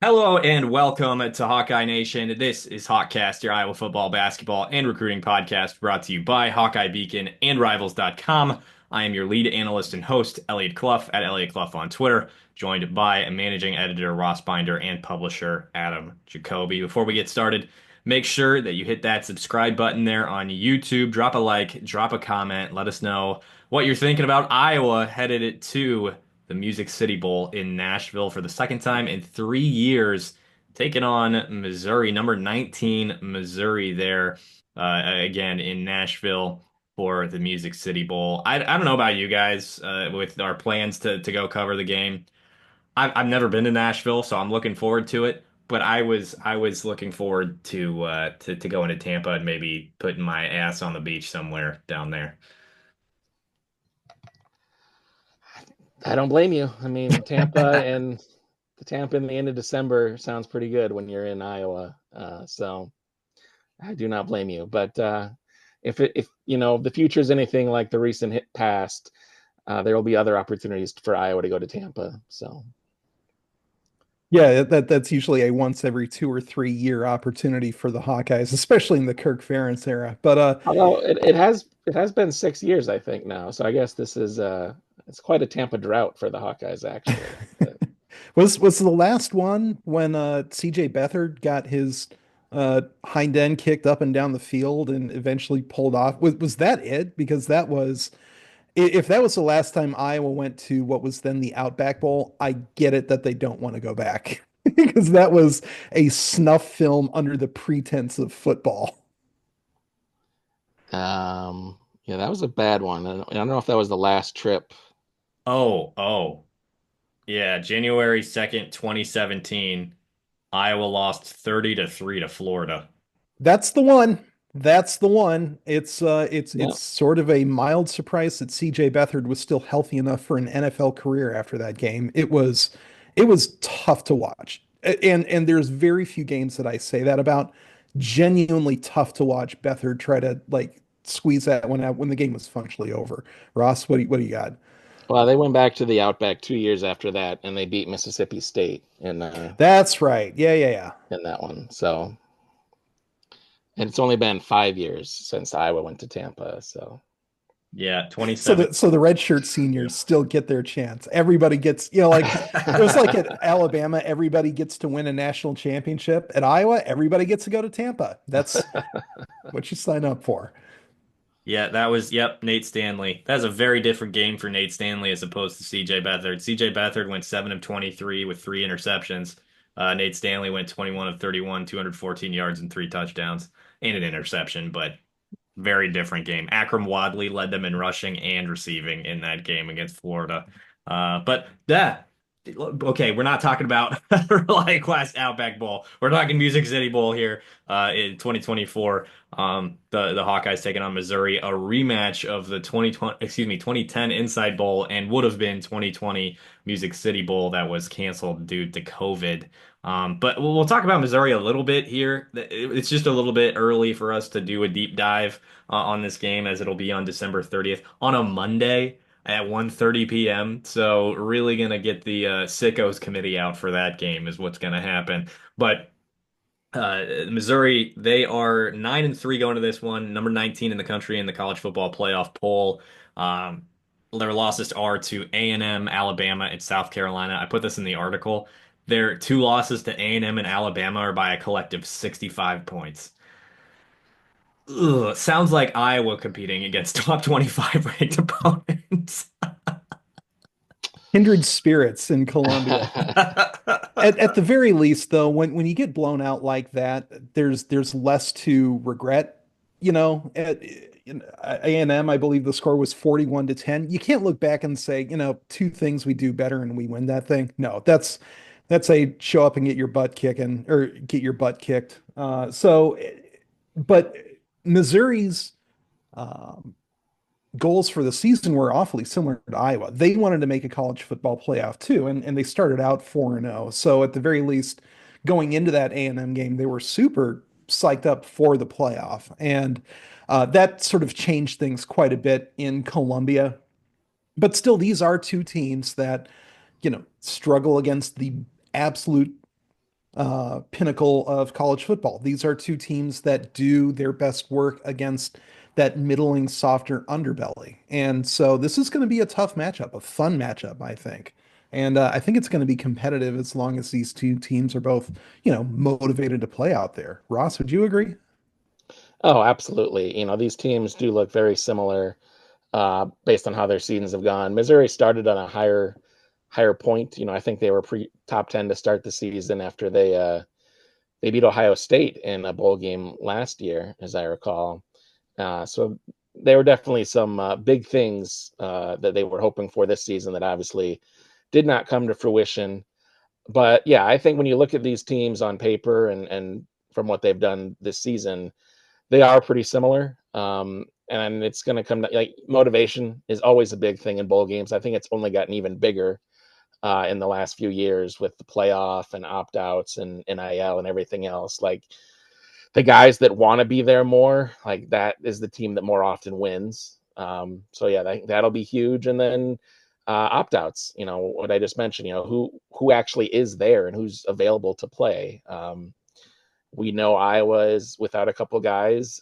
Hello and welcome to Hawkeye Nation. This is HawkCast, your Iowa football, basketball, and recruiting podcast brought to you by Hawkeye Beacon and Rivals.com. I am your lead analyst and host, Eliot Clough, at Eliot Clough on Twitter, joined by managing editor Ross Binder and publisher Adam Jacoby. Before we get started, make sure that you hit that subscribe button there on YouTube. Drop a like, drop a comment, let us know what you're thinking about Iowa headed to the Music City Bowl in Nashville for the second time in 3 years, taking on Missouri, number 19 Missouri there again in Nashville for the Music City Bowl. I don't know about you guys with our plans to go cover the game. I've never been to Nashville, so I'm looking forward to it. But I was looking forward to going to Tampa and maybe putting my ass on the beach somewhere down there. I don't blame you. I mean, Tampa in the end of December sounds pretty good when you're in Iowa. So I do not blame you. But if the future is anything like the recent hit past, there will be other opportunities for Iowa to go to Tampa. So Yeah, that's usually a once every 2 or 3 year opportunity for the Hawkeyes, especially in the Kirk Ferentz era. But although it has been 6 years, I think now. So I guess this is it's quite a Tampa drought for the Hawkeyes actually. But, was the last one when CJ Beathard got his hind end kicked up and down the field and eventually pulled off? Was that it? Because that was if that was the last time Iowa went to what was then the Outback Bowl, I get it that they don't want to go back because that was a snuff film under the pretense of football. yeah, that was a bad one. I don't know if that was the last trip. Oh. Yeah, January 2nd, 2017, Iowa lost 30-3 to Florida. That's the one. That's the one. It's Yeah. sort of a mild surprise that CJ Beathard was still healthy enough for an NFL career after that game. It was tough to watch. And there's very few games that I say that about. Genuinely tough to watch Beathard try to like squeeze that one out when the game was functionally over. Ross, what do you got? Well, they went back to the Outback 2 years after that, and they beat Mississippi State That's right. Yeah. in that one. So, and it's only been 5 years since Iowa went to Tampa. So, Yeah, So 27. the redshirt seniors still get their chance. Everybody gets, like it was like at Alabama, everybody gets to win a national championship. At Iowa, everybody gets to go to Tampa. That's what you sign up for. Yeah, that was, yep, Nate Stanley. That's a very different game for Nate Stanley as opposed to CJ Beathard. CJ Beathard went 7 of 23 with three interceptions. Nate Stanley went 21 of 31, 214 yards and three touchdowns and an interception, but very different game. Akram Wadley led them in rushing and receiving in that game against Florida. But that okay, we're not talking about Reliant Class Outback Bowl. We're talking Music City Bowl here in 2024. The Hawkeyes taking on Missouri, a rematch of the 2010 Inside Bowl and would have been 2020 Music City Bowl that was canceled due to COVID. But we'll talk about Missouri a little bit here. It's just a little bit early for us to do a deep dive on this game as it'll be on December 30th on a Monday at 1:30 p.m. So really gonna get the sickos committee out for that game is what's gonna happen. But Missouri, they are 9-3 going to this one, number 19 in the country in the college football playoff poll. Um, their losses are to A&M, Alabama, and South Carolina. I put this in the article. Their two losses to A&M and Alabama are by a collective 65 points. Ugh, sounds like Iowa competing against top 25 ranked opponents. Kindred spirits in Columbia. At the very least, though, when you get blown out like that, there's less to regret. At A&M, I believe the score was 41-10. You can't look back and say, two things we do better and we win that thing. No, that's a show up and get your butt kicking or get your butt kicked. But Missouri's um, goals for the season were awfully similar to Iowa. They wanted to make a college football playoff too, and they started out 4-0. So at the very least, going into that A&M game, they were super psyched up for the playoff. And that sort of changed things quite a bit in Columbia. But still, these are two teams that, struggle against the absolute pinnacle of college football. These are two teams that do their best work against that middling, softer underbelly. And so this is going to be a tough matchup, a fun matchup, I think. And I think it's going to be competitive as long as these two teams are both, motivated to play out there. Ross, would you agree? Oh, absolutely. These teams do look very similar based on how their seasons have gone. Missouri started on a higher point. I think they were pre top 10 to start the season after they beat Ohio State in a bowl game last year, as I recall. So there were definitely some big things that they were hoping for this season that obviously did not come to fruition. But yeah, I think when you look at these teams on paper and from what they've done this season, they are pretty similar. And it's going to come to, like, motivation is always a big thing in bowl games. I think it's only gotten even bigger in the last few years with the playoff and opt outs and NIL and everything else. Like, the guys that want to be there more, like, that is the team that more often wins. So yeah, that'll be huge. And then opt outs, what I just mentioned, who actually is there and who's available to play. We know Iowa is without a couple guys.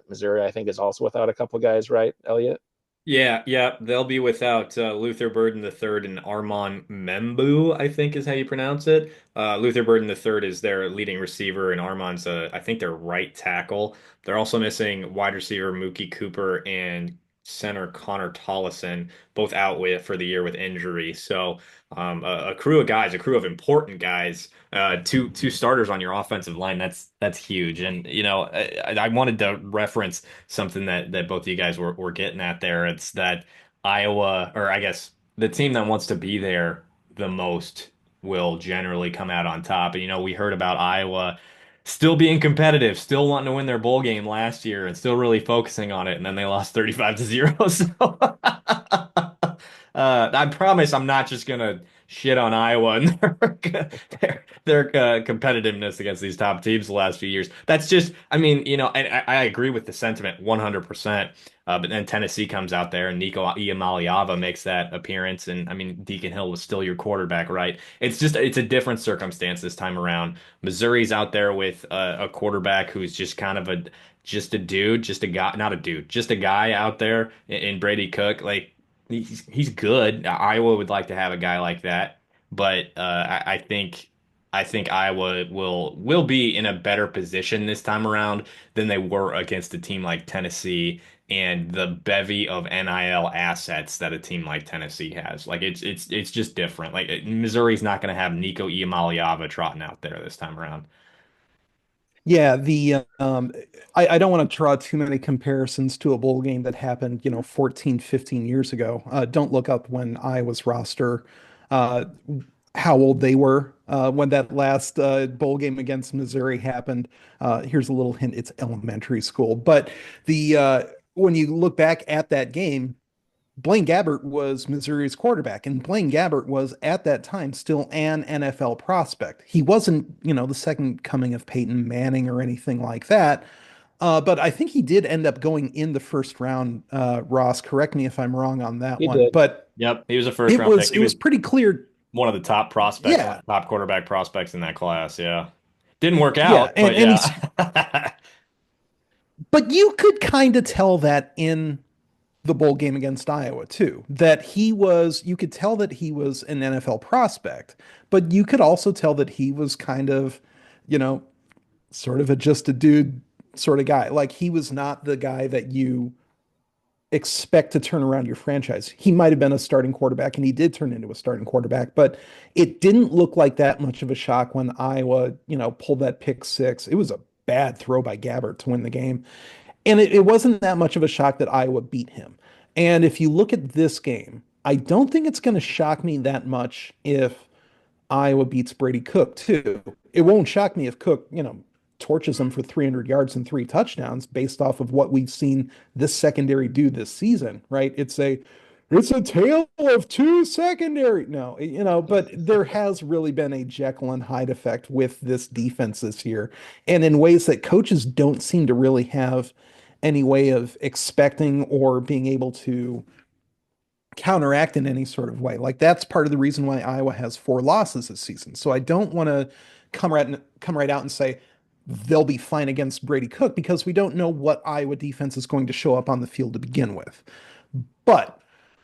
Missouri, I think, is also without a couple guys, right, Eliot? Yeah, yeah, they'll be without Luther Burden III and Armand Membu, I think is how you pronounce it. Luther Burden III is their leading receiver, and Armand's, I think, their right tackle. They're also missing wide receiver Mookie Cooper and center Connor Tollison, both out with for the year with injury. So, a crew of guys, a crew of important guys, two starters on your offensive line. That's huge. And I wanted to reference something that both of you guys were getting at there. It's that Iowa, or I guess the team that wants to be there the most will generally come out on top. And we heard about Iowa still being competitive, still wanting to win their bowl game last year and still really focusing on it, and then they lost 35-0. So I promise I'm not just gonna shit on Iowa and their competitiveness against these top teams the last few years. That's just, I mean, I agree with the sentiment 100%. But then Tennessee comes out there and Nico Iamaleava makes that appearance, and I mean, Deacon Hill was still your quarterback, right? It's a different circumstance this time around. Missouri's out there with a quarterback who's just kind of just a dude, just a guy, not a dude, just a guy out there in Brady Cook. Like, he's good. Iowa would like to have a guy like that, but I think Iowa will be in a better position this time around than they were against a team like Tennessee and the bevy of NIL assets that a team like Tennessee has. Like, it's just different. Like, Missouri's not going to have Nico Iamaleava trotting out there this time around. Yeah, I don't want to draw too many comparisons to a bowl game that happened, 14, 15 years ago. Don't look up when I was roster, uh, how old they were when that last bowl game against Missouri happened. Here's a little hint, it's elementary school. But the when you look back at that game, Blaine Gabbert was Missouri's quarterback, and Blaine Gabbert was at that time still an NFL prospect. He wasn't, the second coming of Peyton Manning or anything like that. But I think he did end up going in the first round. Ross, correct me if I'm wrong on that He one. did. But Yep, he was a first it round was pick. it He was was pretty clear. one of the top prospects, Yeah, top quarterback prospects in that class. Yeah, didn't work yeah, out, and but and yeah. he's but you could kind of tell that in the bowl game against Iowa too. That you could tell that he was an NFL prospect, but you could also tell that he was kind of, you know, sort of a just a dude sort of guy. Like, he was not the guy that you expect to turn around your franchise. He might have been a starting quarterback, and he did turn into a starting quarterback, but it didn't look like that much of a shock when Iowa, pulled that pick six. It was a bad throw by Gabbert to win the game. And it wasn't that much of a shock that Iowa beat him. And if you look at this game, I don't think it's going to shock me that much if Iowa beats Brady Cook too. It won't shock me if Cook, torches them for 300 yards and three touchdowns based off of what we've seen this secondary do this season, right? It's a tale of two secondary. No, but there has really been a Jekyll and Hyde effect with this defense this year, and in ways that coaches don't seem to really have any way of expecting or being able to counteract in any sort of way. Like that's part of the reason why Iowa has 4 losses this season. So I don't want to come right out and say they'll be fine against Brady Cook because we don't know what Iowa defense is going to show up on the field to begin with. But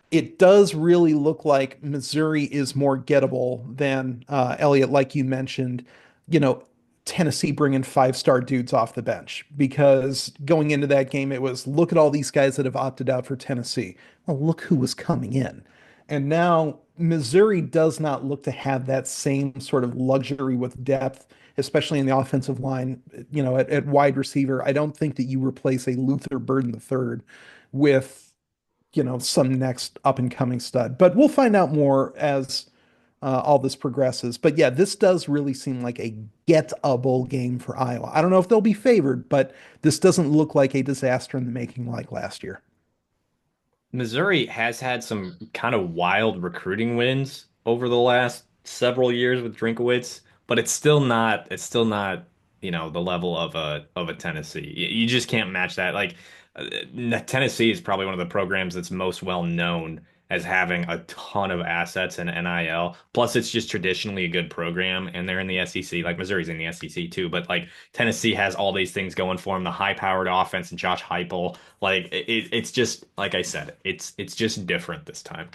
it does really look like Missouri is more gettable than Eliot, like you mentioned. You know, Tennessee bringing 5-star dudes off the bench because going into that game, it was look at all these guys that have opted out for Tennessee. Well, look who was coming in. And now Missouri does not look to have that same sort of luxury with depth, especially in the offensive line, at wide receiver. I don't think that you replace a Luther Burden III with some next up and coming stud. But we'll find out more as all this progresses. But yeah, this does really seem like a gettable game for Iowa. I don't know if they'll be favored, but this doesn't look like a disaster in the making like last year. Missouri has had some kind of wild recruiting wins over the last several years with Drinkowitz, but it's still not, the level of a Tennessee. You just can't match that. Like Tennessee is probably one of the programs that's most well known as having a ton of assets in NIL. Plus, it's just traditionally a good program, and they're in the SEC. Like Missouri's in the SEC too, but like Tennessee has all these things going for them: the high-powered offense and Josh Heupel. Like it's just like I said, it's just different this time.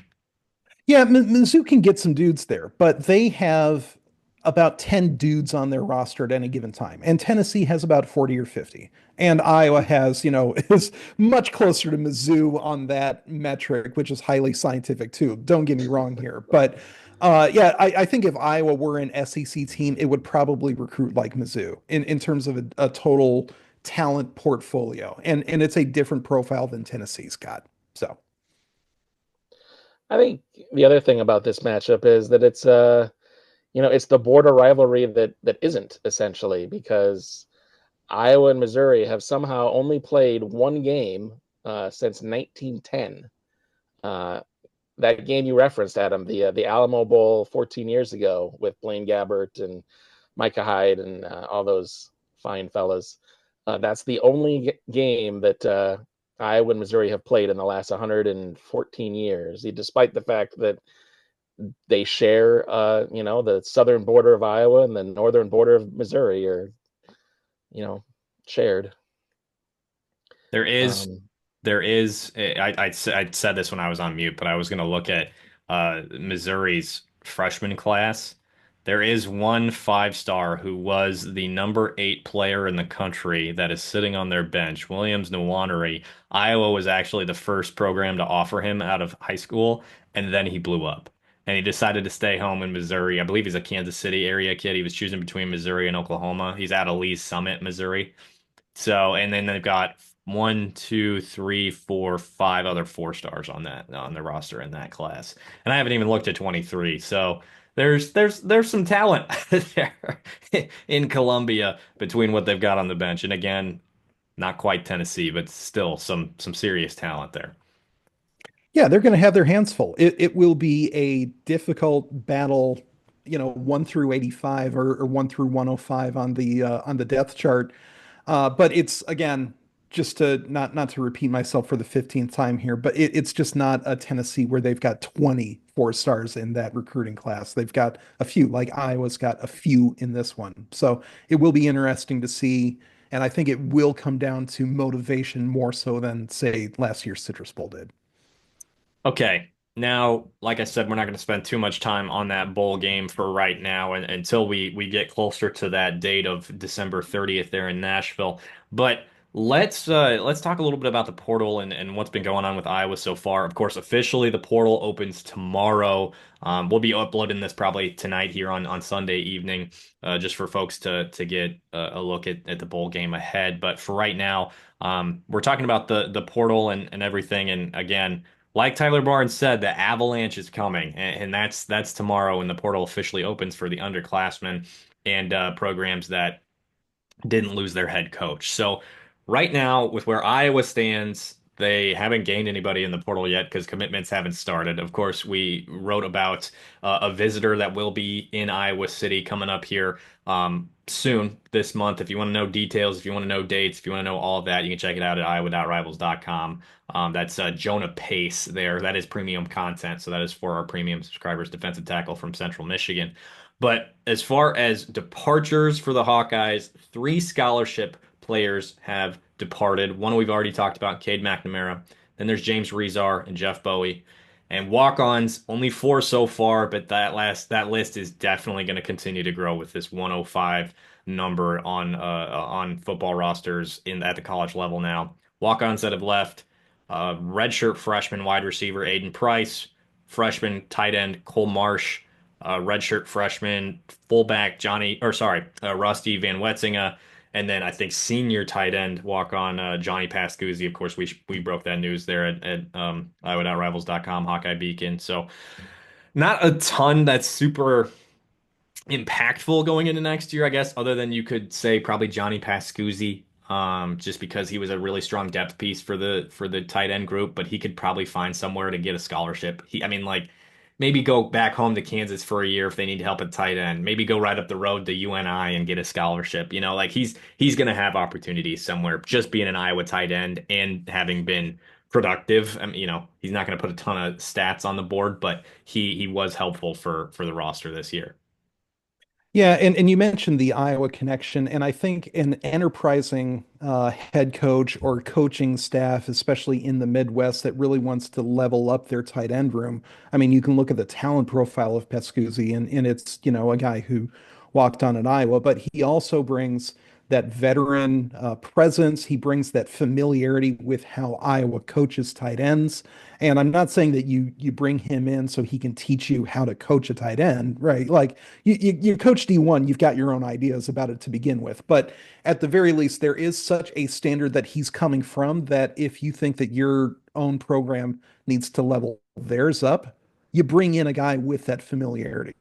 Yeah, Mizzou can get some dudes there, but they have about 10 dudes on their roster at any given time. And Tennessee has about 40 or 50. And Iowa has, is much closer to Mizzou on that metric, which is highly scientific too. Don't get me wrong here. But yeah, I think if Iowa were an SEC team, it would probably recruit like Mizzou in terms of a total talent portfolio. And it's a different profile than Tennessee's got. So. I think the other thing about this matchup is that it's the border rivalry that isn't essentially because Iowa and Missouri have somehow only played one game since 1910. That game you referenced, Adam, the Alamo Bowl 14 years ago with Blaine Gabbert and Micah Hyde and all those fine fellas. That's the only game that Iowa and Missouri have played in the last 114 years, despite the fact that they share, the southern border of Iowa and the northern border of Missouri are, shared. There is, Um, there is. I said this when I was on mute, but I was going to look at Missouri's freshman class. There is one 5-star who was the number 8 player in the country that is sitting on their bench, Williams Nwaneri. Iowa was actually the first program to offer him out of high school, and then he blew up. And he decided to stay home in Missouri. I believe he's a Kansas City area kid. He was choosing between Missouri and Oklahoma. He's out of Lee's Summit, Missouri. So, and then they've got one, two, three, four, five other 4-stars on the roster in that class. And I haven't even looked at 23. So there's some talent there in Columbia between what they've got on the bench. And again, not quite Tennessee, but still some serious talent there. Yeah, they're going to have their hands full. It will be a difficult battle, 1 through 85 or 1 through 105 on the depth chart. But it's again, just to not to repeat myself for the 15th time here, but it's just not a Tennessee where they've got 24 stars in that recruiting class. They've got a few, like Iowa's got a few in this one. So it will be interesting to see. And I think it will come down to motivation more so than, say, last year's Citrus Bowl did. Okay. Now, like I said, we're not going to spend too much time on that bowl game for right now and until we get closer to that date of December 30th there in Nashville. But let's talk a little bit about the portal and what's been going on with Iowa so far. Of course, officially the portal opens tomorrow. We'll be uploading this probably tonight here on Sunday evening, just for folks to get a look at the bowl game ahead. But for right now, we're talking about the portal and everything. And again, like Tyler Barnes said, the avalanche is coming, and that's tomorrow when the portal officially opens for the underclassmen and programs that didn't lose their head coach. So right now, with where Iowa stands, They haven't gained anybody in the portal yet because commitments haven't started. Of course, we wrote about a visitor that will be in Iowa City coming up here soon this month. If you want to know details, if you want to know dates, if you want to know all of that, you can check it out at iowa.rivals.com. That's Jonah Pace there. That is premium content. So that is for our premium subscribers, defensive tackle from Central Michigan. But as far as departures for the Hawkeyes, three scholarship players have departed. One we've already talked about, Cade McNamara. Then there's James Rezar and Jeff Bowie. And walk-ons, only four so far, but that list is definitely going to continue to grow with this 105 number on football rosters in at the college level now. Walk-ons that have left, redshirt freshman wide receiver Aiden Price, freshman tight end Cole Marsh, redshirt freshman fullback Rusty Van Wetzinga, and then I think senior tight end walk on Johnny Pascuzzi. Of course, we broke that news there at iowa.rivals.com, Hawkeye Beacon. So not a ton that's super impactful going into next year, I guess, other than you could say probably Johnny Pascuzzi, just because he was a really strong depth piece for the tight end group, but he could probably find somewhere to get a scholarship. I mean, like maybe go back home to Kansas for a year if they need help at tight end. Maybe go right up the road to UNI and get a scholarship. Like he's gonna have opportunities somewhere just being an Iowa tight end and having been productive. I mean, he's not gonna put a ton of stats on the board, but he was helpful for the roster this year. Yeah, and you mentioned the Iowa connection, and I think an enterprising head coach or coaching staff, especially in the Midwest, that really wants to level up their tight end room. I mean, you can look at the talent profile of Pescuzzi, and it's, a guy who walked on at Iowa, but he also brings that veteran presence. He brings that familiarity with how Iowa coaches tight ends. And I'm not saying that you bring him in so he can teach you how to coach a tight end, right? Like you coach D1, you've got your own ideas about it to begin with. But at the very least, there is such a standard that he's coming from that if you think that your own program needs to level theirs up, you bring in a guy with that familiarity.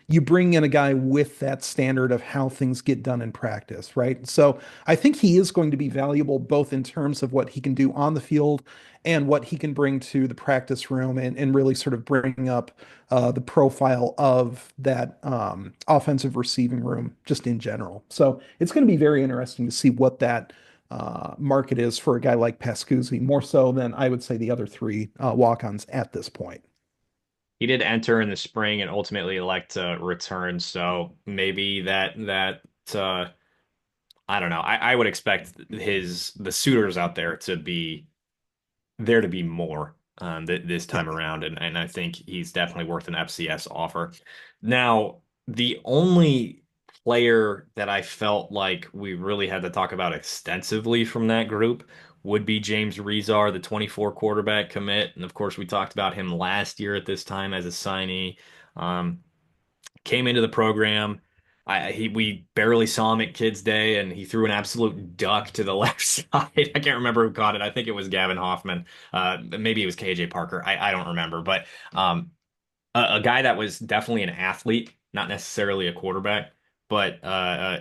You bring in a guy with that standard of how things get done in practice, right? So I think he is going to be valuable both in terms of what he can do on the field and what he can bring to the practice room and really sort of bring up the profile of that offensive receiving room just in general. So it's going to be very interesting to see what that market is for a guy like Pascuzzi, more so than I would say the other three walk-ons at this point. He did enter in the spring and ultimately elect to return, so maybe that uh, I don't know. I would expect the suitors out there to be more this time around, and I think he's definitely worth an FCS offer. Now, the only player that I felt like we really had to talk about extensively from that group would be James Rezar, the 24 quarterback commit. And of course, we talked about him last year at this time as a signee. Um, Came into the program. We barely saw him at Kids Day, and he threw an absolute duck to the left side. I can't remember who caught it. I think it was Gavin Hoffman. Maybe it was KJ Parker. I don't remember, but a guy that was definitely an athlete, not necessarily a quarterback, but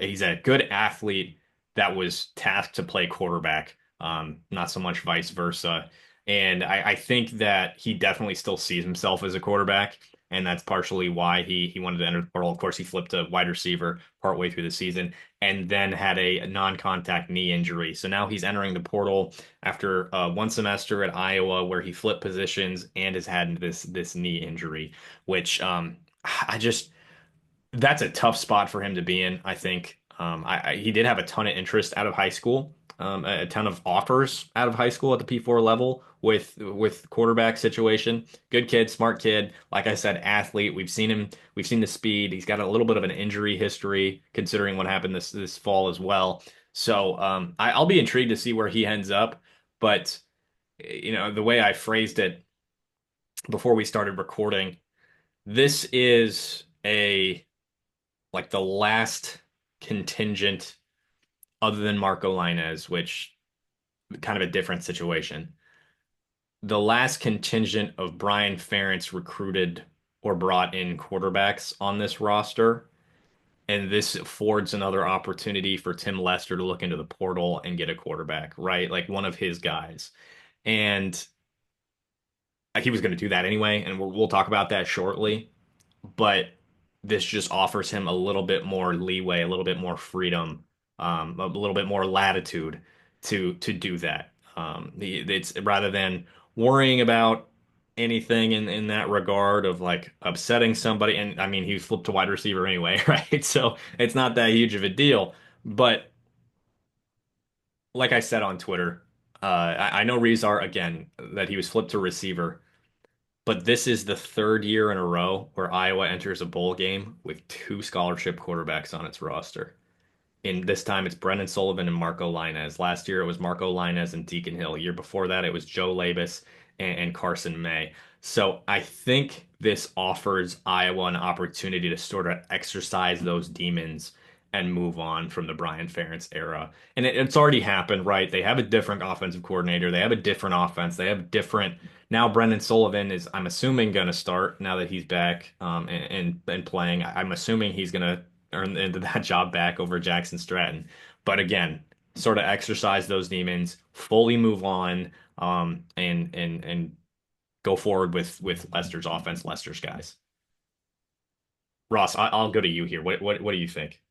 he's a good athlete that was tasked to play quarterback, not so much vice versa. And I think that he definitely still sees himself as a quarterback, and that's partially why he wanted to enter the portal. Of course, he flipped to wide receiver partway through the season, and then had a non-contact knee injury. So now he's entering the portal after one semester at Iowa, where he flipped positions and has had this knee injury, which I just that's a tough spot for him to be in, I think. He did have a ton of interest out of high school, a ton of offers out of high school at the P4 level with quarterback situation. Good kid, smart kid. Like I said, athlete. We've seen the speed. He's got a little bit of an injury history considering what happened this fall as well. So I'll be intrigued to see where he ends up. But the way I phrased it before we started recording, this is a like the last contingent other than Marco Linez, which kind of a different situation. The last contingent of Brian Ferentz recruited or brought in quarterbacks on this roster. And this affords another opportunity for Tim Lester to look into the portal and get a quarterback, right? Like one of his guys. And he was going to do that anyway, and we'll talk about that shortly. But this just offers him a little bit more leeway, a little bit more freedom, a little bit more latitude to do that. It's rather than worrying about anything in that regard of like upsetting somebody. And I mean, he flipped to wide receiver anyway, right? So it's not that huge of a deal. But like I said on Twitter, I know Rezar again that he was flipped to receiver. But this is the third year in a row where Iowa enters a bowl game with two scholarship quarterbacks on its roster. And this time it's Brennan Sullivan and Marco Linez. Last year it was Marco Linez and Deacon Hill. Year before that it was Joe Labus and Carson May. So I think this offers Iowa an opportunity to sort of exercise those demons and move on from the Brian Ferentz era. And it's already happened, right? They have a different offensive coordinator. They have a different offense. They have different. Now Brendan Sullivan is, I'm assuming, going to start now that he's back and playing. I'm assuming he's going to earn that job back over Jackson Stratton. But again, sort of exercise those demons, fully move on, and go forward with Lester's offense, Lester's guys. Ross, I'll go to you here. What do you think?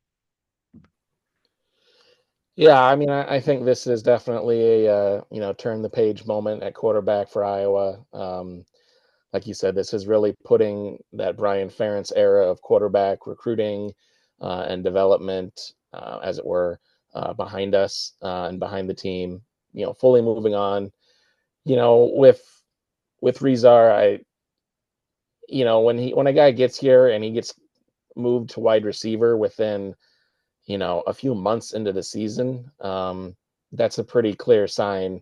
Yeah, I mean, I think this is definitely a turn the page moment at quarterback for Iowa. Like you said, this is really putting that Brian Ferentz era of quarterback recruiting and development, as it were, behind us and behind the team. Fully moving on. With Rezar, when a guy gets here and he gets moved to wide receiver within a few months into the season, that's a pretty clear sign.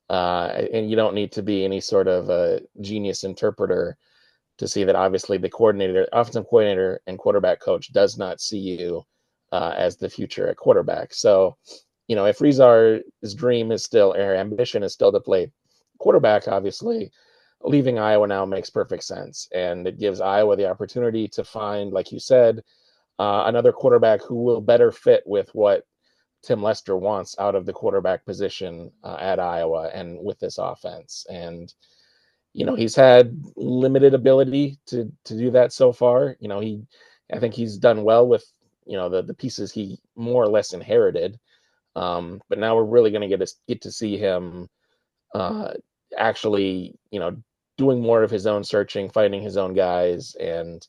And you don't need to be any sort of a genius interpreter to see that obviously the offensive coordinator and quarterback coach does not see you as the future at quarterback. So, if Rezar's dream is still, or ambition is still to play quarterback, obviously leaving Iowa now makes perfect sense. And it gives Iowa the opportunity to find, like you said, another quarterback who will better fit with what Tim Lester wants out of the quarterback position at Iowa and with this offense. And, he's had limited ability to do that so far. I think he's done well with, the pieces he more or less inherited. But now we're really going to get to see him actually, doing more of his own searching, finding his own guys, and,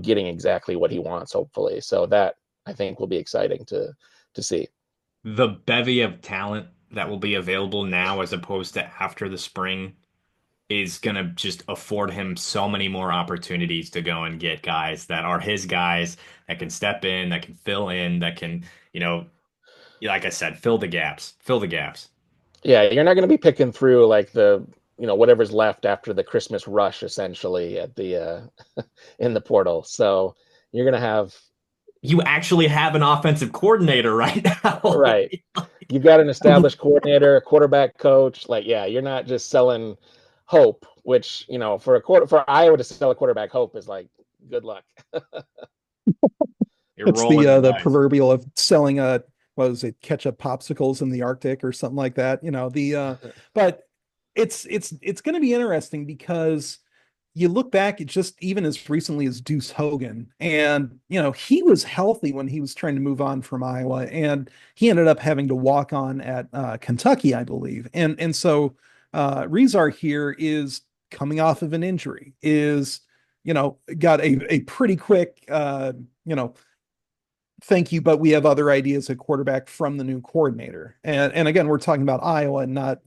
getting exactly what he wants, hopefully. So that, I think, will be exciting to see. The bevy of talent that will be available now as opposed to after the spring is going to just afford him so many more opportunities to go and get guys that are his guys that can step in, that can fill in, that can, like I said, fill the gaps, fill the gaps. Yeah, you're not going to be picking through like the whatever's left after the Christmas rush, essentially, at the in the portal. So you're going to have You actually have an offensive coordinator right now. right. You've got an established coordinator, a quarterback coach. Like, yeah, you're not just selling hope, which, for Iowa to sell a quarterback hope is like, good luck. You're It's rolling the dice. proverbial of selling what was it, ketchup popsicles in the Arctic or something like that. But it's going to be interesting because you look back at just even as recently as Deuce Hogan, and he was healthy when he was trying to move on from Iowa, and he ended up having to walk on at Kentucky, I believe. And so Rezar here is coming off of an injury, is got a pretty quick thank you, but we have other ideas at quarterback from the new coordinator. And again, we're talking about Iowa and not,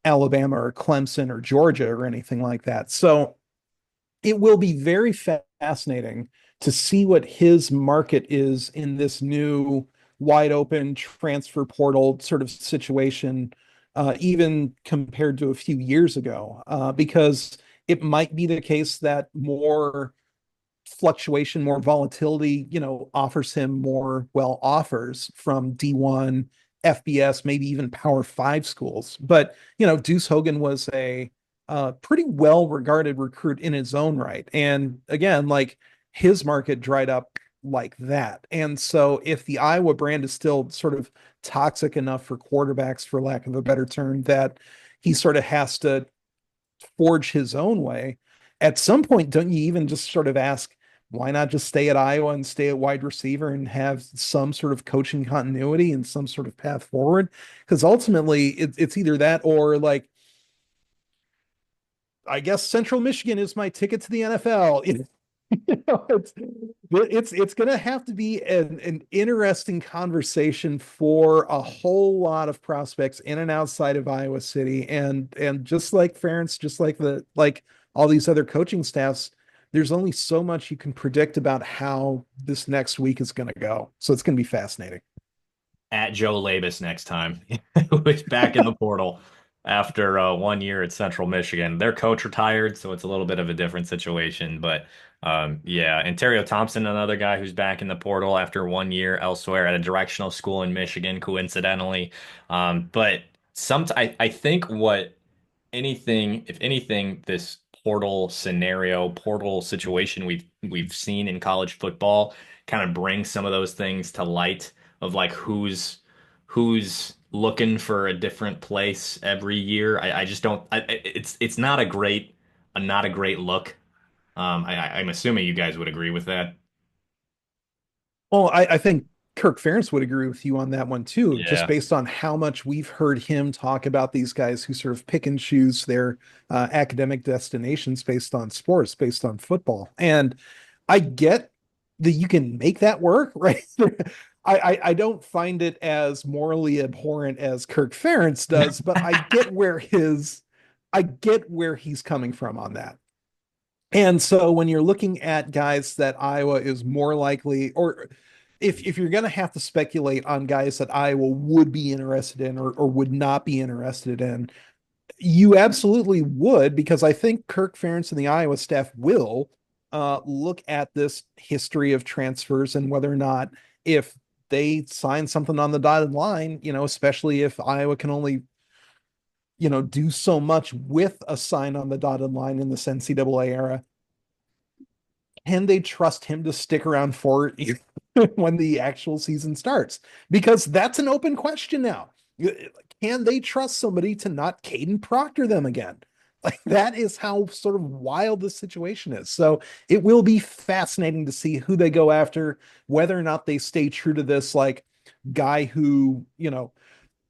Alabama or Clemson or Georgia or anything like that. So it will be very fascinating to see what his market is in this new wide open transfer portal sort of situation, even compared to a few years ago, because it might be the case that more fluctuation, more volatility, offers him more offers from D1, FBS, maybe even Power Five schools. But Deuce Hogan was a pretty well regarded recruit in his own right, and again, like his market dried up like that. And so, if the Iowa brand is still sort of toxic enough for quarterbacks, for lack of a better term, that he sort of has to forge his own way. At some point, don't you even just sort of ask, why not just stay at Iowa and stay at wide receiver and have some sort of coaching continuity and some sort of path forward? Because ultimately, it's either that or like, I guess Central Michigan is my ticket to the NFL. It's going to have to be an interesting conversation for a whole lot of prospects in and outside of Iowa City, and just like Ferentz, just like the like all these other coaching staffs, there's only so much you can predict about how this next week is going to go. So it's going to be fascinating. At Joe Labus next time, who is back in the portal after 1 year at Central Michigan. Their coach retired, so it's a little bit of a different situation. But yeah, Ontario Thompson, another guy who's back in the portal after 1 year elsewhere at a directional school in Michigan, coincidentally. But I think what anything, if anything, this portal situation we've seen in college football kind of brings some of those things to light of like who's looking for a different place every year. I just don't. It's not a great look. I'm assuming you guys would agree with that. Well, I think Kirk Ferentz would agree with you on that one too, just Yeah. based on how much we've heard him talk about these guys who sort of pick and choose their academic destinations based on sports, based on football. And I get that you can make that work, right? I don't find it as morally abhorrent as Kirk Ferentz does, but I get where he's coming from on that. And so when you're looking at guys that Iowa is more likely, or if you're going to have to speculate on guys that Iowa would be interested in or would not be interested in, you absolutely would, because I think Kirk Ferentz and the Iowa staff will look at this history of transfers and whether or not, if they sign something on the dotted line, especially if Iowa can only, do so much with a sign on the dotted line in this NCAA era, can they trust him to stick around for when the actual season starts? Because that's an open question now. Can they trust somebody to not Caden Proctor them again? Like, that is how sort of wild this situation is. So it will be fascinating to see who they go after, whether or not they stay true to this like guy who,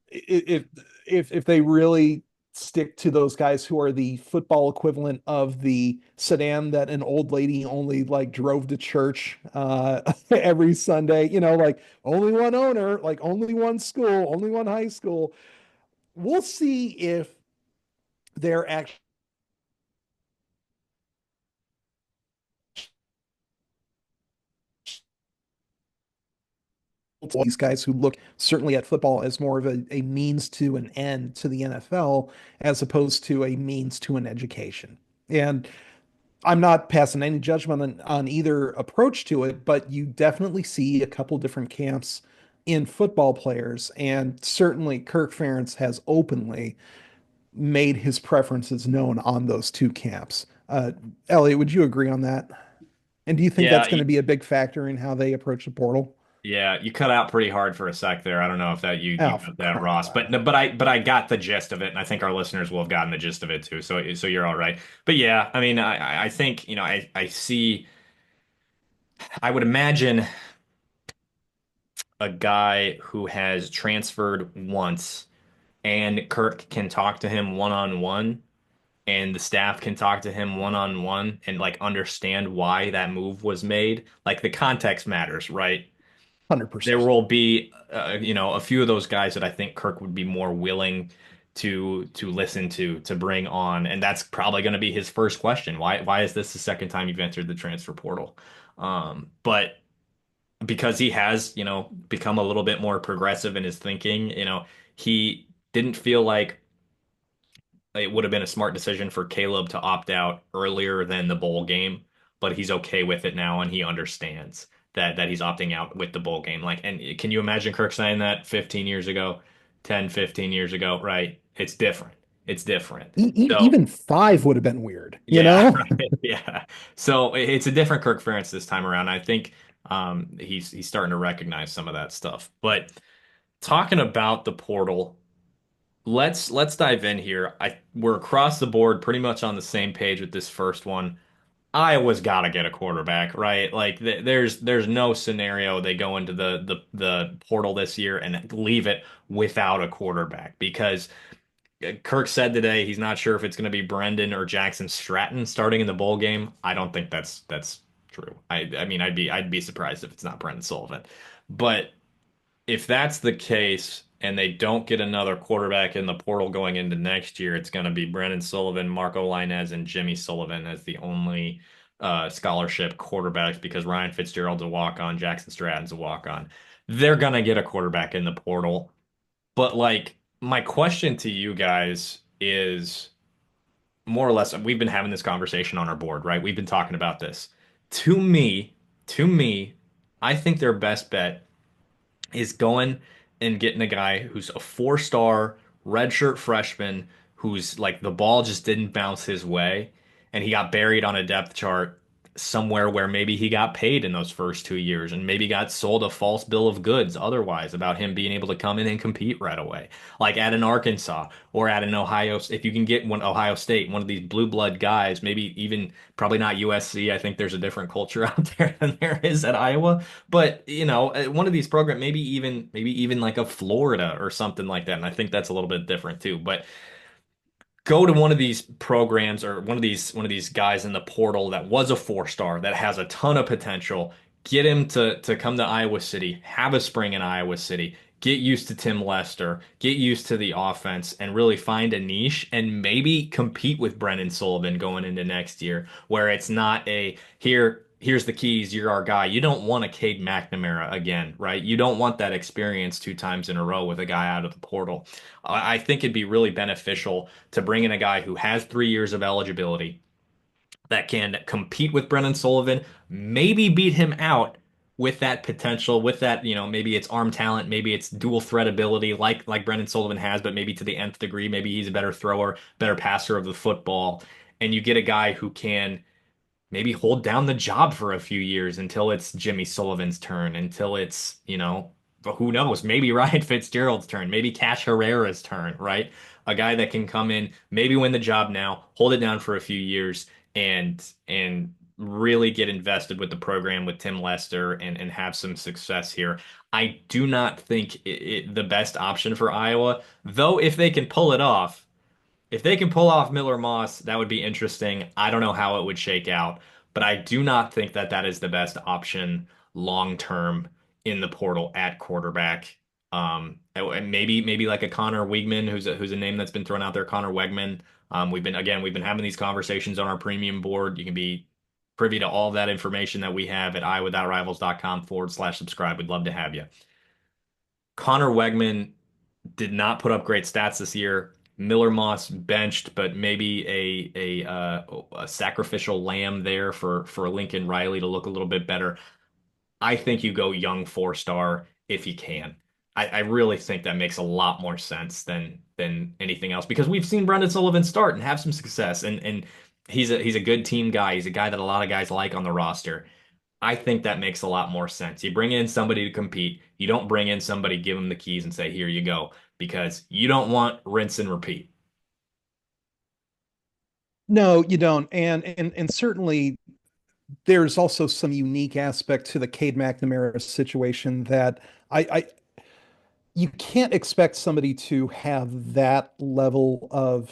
if if they really stick to those guys who are the football equivalent of the sedan that an old lady only like drove to church every Sunday, like only one owner, like only one school, only one high school. We'll see if they're actually these guys who look certainly at football as more of a means to an end to the NFL as opposed to a means to an education. And I'm not passing any judgment on either approach to it, but you definitely see a couple different camps in football players. And certainly Kirk Ferentz has openly made his preferences known on those two camps. Elliot, would you agree on that? And do you think Yeah, that's going to be a big factor in how they approach the portal? yeah, you cut out pretty hard for a sec there. I don't know if that you Oh, for got that, crying out Ross, but loud. no, but I got the gist of it, and I think our listeners will have gotten the gist of it too. So you're all right. But yeah, I mean, I think I see. I would imagine a guy who has transferred once, and Kirk can talk to him one on one, and the staff can talk to him one on one, and like understand why that move was made. Like the context matters, right? There 100%. will be a few of those guys that I think Kirk would be more willing to listen to bring on, and that's probably going to be his first question. Why is this the second time you've entered the transfer portal? But because he has, become a little bit more progressive in his thinking, he didn't feel like it would have been a smart decision for Caleb to opt out earlier than the bowl game, but he's okay with it now and he understands that he's opting out with the bowl game. Like, and can you imagine Kirk saying that 15 years ago, 10, 15 years ago, right? It's different. It's different. So, Even five would have been weird, you yeah, know? right. Yeah. So it's a different Kirk Ferentz this time around. I think he's starting to recognize some of that stuff. But talking about the portal, let's dive in here. We're across the board pretty much on the same page with this first one. Iowa's got to get a quarterback, right? Like there's no scenario they go into the portal this year and leave it without a quarterback because Kirk said today he's not sure if it's going to be Brendan or Jackson Stratton starting in the bowl game. I don't think that's true. I mean I'd be surprised if it's not Brendan Sullivan. But if that's the case and they don't get another quarterback in the portal going into next year, it's going to be Brendan Sullivan, Marco Linez, and Jimmy Sullivan as the only scholarship quarterbacks because Ryan Fitzgerald's a walk-on, Jackson Stratton's a walk-on. They're going to get a quarterback in the portal. But like my question to you guys is more or less, we've been having this conversation on our board, right? We've been talking about this. To me, to me, I think their best bet is going and getting a guy who's a four-star redshirt freshman who's like the ball just didn't bounce his way and he got buried on a depth chart somewhere where maybe he got paid in those first 2 years and maybe got sold a false bill of goods otherwise about him being able to come in and compete right away, like at an Arkansas or at an Ohio. If you can get one Ohio State, one of these blue blood guys, maybe even probably not USC. I think there's a different culture out there than there is at Iowa. But one of these programs, maybe even like a Florida or something like that. And I think that's a little bit different too. But go to one of these programs or one of these guys in the portal that was a four-star that has a ton of potential. Get him to come to Iowa City, have a spring in Iowa City, get used to Tim Lester, get used to the offense, and really find a niche and maybe compete with Brennan Sullivan going into next year, where it's not a here's the keys, you're our guy. You don't want a Cade McNamara again, right? You don't want that experience 2 times in a row with a guy out of the portal. I think it'd be really beneficial to bring in a guy who has 3 years of eligibility that can compete with Brennan Sullivan, maybe beat him out with that potential, with that, maybe it's arm talent, maybe it's dual threat ability like Brennan Sullivan has, but maybe to the nth degree, maybe he's a better thrower, better passer of the football. And you get a guy who can maybe hold down the job for a few years until it's Jimmy Sullivan's turn, until it's, but who knows, maybe Ryan Fitzgerald's turn, maybe Cash Herrera's turn, right? A guy that can come in, maybe win the job now, hold it down for a few years and really get invested with the program with Tim Lester and have some success here. I do not think the best option for Iowa, though if they can pull it off, if they can pull off Miller Moss, that would be interesting. I don't know how it would shake out, but I do not think that that is the best option long term in the portal at quarterback. And maybe like a Connor Weigman, who's a name that's been thrown out there, Connor Wegman. We've been having these conversations on our premium board. You can be privy to all of that information that we have at iowa.rivals.com/subscribe. We'd love to have you. Connor Wegman did not put up great stats this year. Miller Moss benched, but maybe a sacrificial lamb there for Lincoln Riley to look a little bit better. I think you go young four-star if you can. I really think that makes a lot more sense than anything else because we've seen Brendan Sullivan start and have some success, and he's a good team guy. He's a guy that a lot of guys like on the roster. I think that makes a lot more sense. You bring in somebody to compete. You don't bring in somebody, give them the keys and say, here you go, because you don't want rinse and repeat. No, you don't. And certainly there's also some unique aspect to the Cade McNamara situation that I you can't expect somebody to have that level of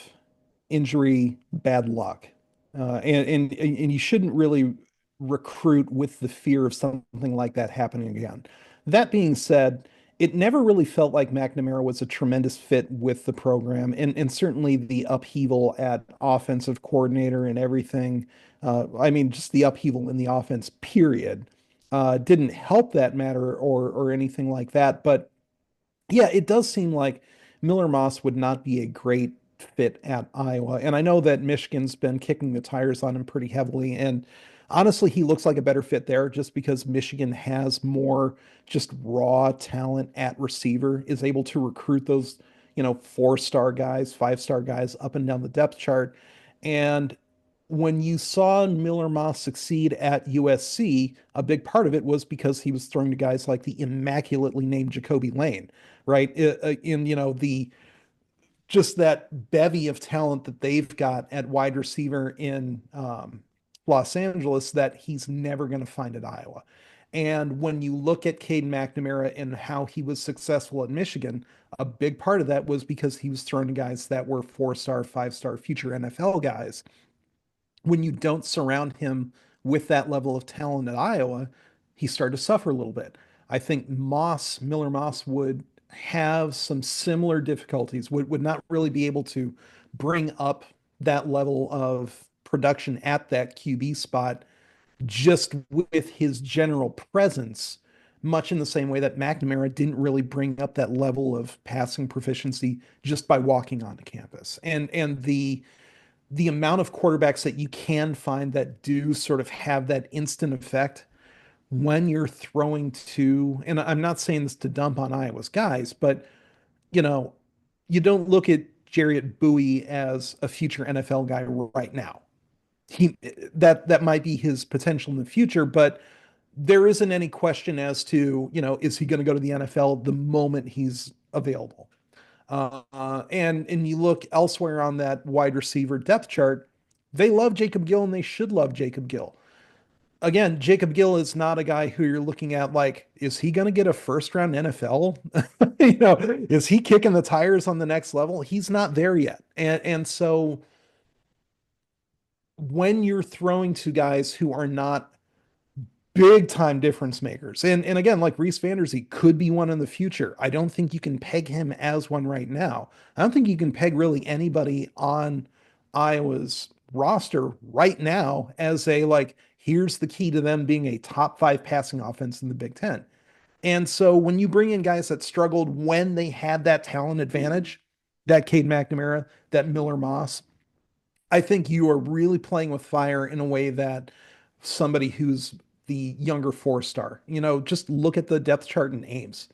injury bad luck. And you shouldn't really recruit with the fear of something like that happening again. That being said, it never really felt like McNamara was a tremendous fit with the program, and certainly the upheaval at offensive coordinator and everything. I mean, just the upheaval in the offense, period, didn't help that matter or anything like that. But yeah, it does seem like Miller Moss would not be a great fit at Iowa. And I know that Michigan's been kicking the tires on him pretty heavily. And honestly, he looks like a better fit there just because Michigan has more just raw talent at receiver, is able to recruit those, four-star guys, five-star guys up and down the depth chart. And when you saw Miller Moss succeed at USC, a big part of it was because he was throwing to guys like the immaculately named Jacoby Lane, right? In the just that bevy of talent that they've got at wide receiver in Los Angeles that he's never going to find at Iowa. And when you look at Caden McNamara and how he was successful at Michigan, a big part of that was because he was throwing to guys that were 4-star, 5-star future NFL guys. When you don't surround him with that level of talent at Iowa, he started to suffer a little bit. I think Miller Moss would have some similar difficulties, would not really be able to bring up that level of production at that QB spot just with his general presence, much in the same way that McNamara didn't really bring up that level of passing proficiency just by walking onto campus. And the amount of quarterbacks that you can find that do sort of have that instant effect when you're throwing to, and I'm not saying this to dump on Iowa's guys, but you know, you don't look at Jarriett Bowie as a future NFL guy right now. He that might be his potential in the future, but there isn't any question as to, is he going to go to the NFL the moment he's available? And you look elsewhere on that wide receiver depth chart, they love Jacob Gill and they should love Jacob Gill. Again, Jacob Gill is not a guy who you're looking at like, is he going to get a first round NFL? Is he kicking the tires on the next level? He's not there yet. And so when you're throwing to guys who are not big time difference makers. And again, like Reese Vanderzee could be one in the future. I don't think you can peg him as one right now. I don't think you can peg really anybody on Iowa's roster right now as a like, here's the key to them being a top 5 passing offense in the Big Ten. And so when you bring in guys that struggled when they had that talent advantage, that Cade McNamara, that Miller Moss, I think you are really playing with fire in a way that somebody who's the younger 4-star, just look at the depth chart in Ames.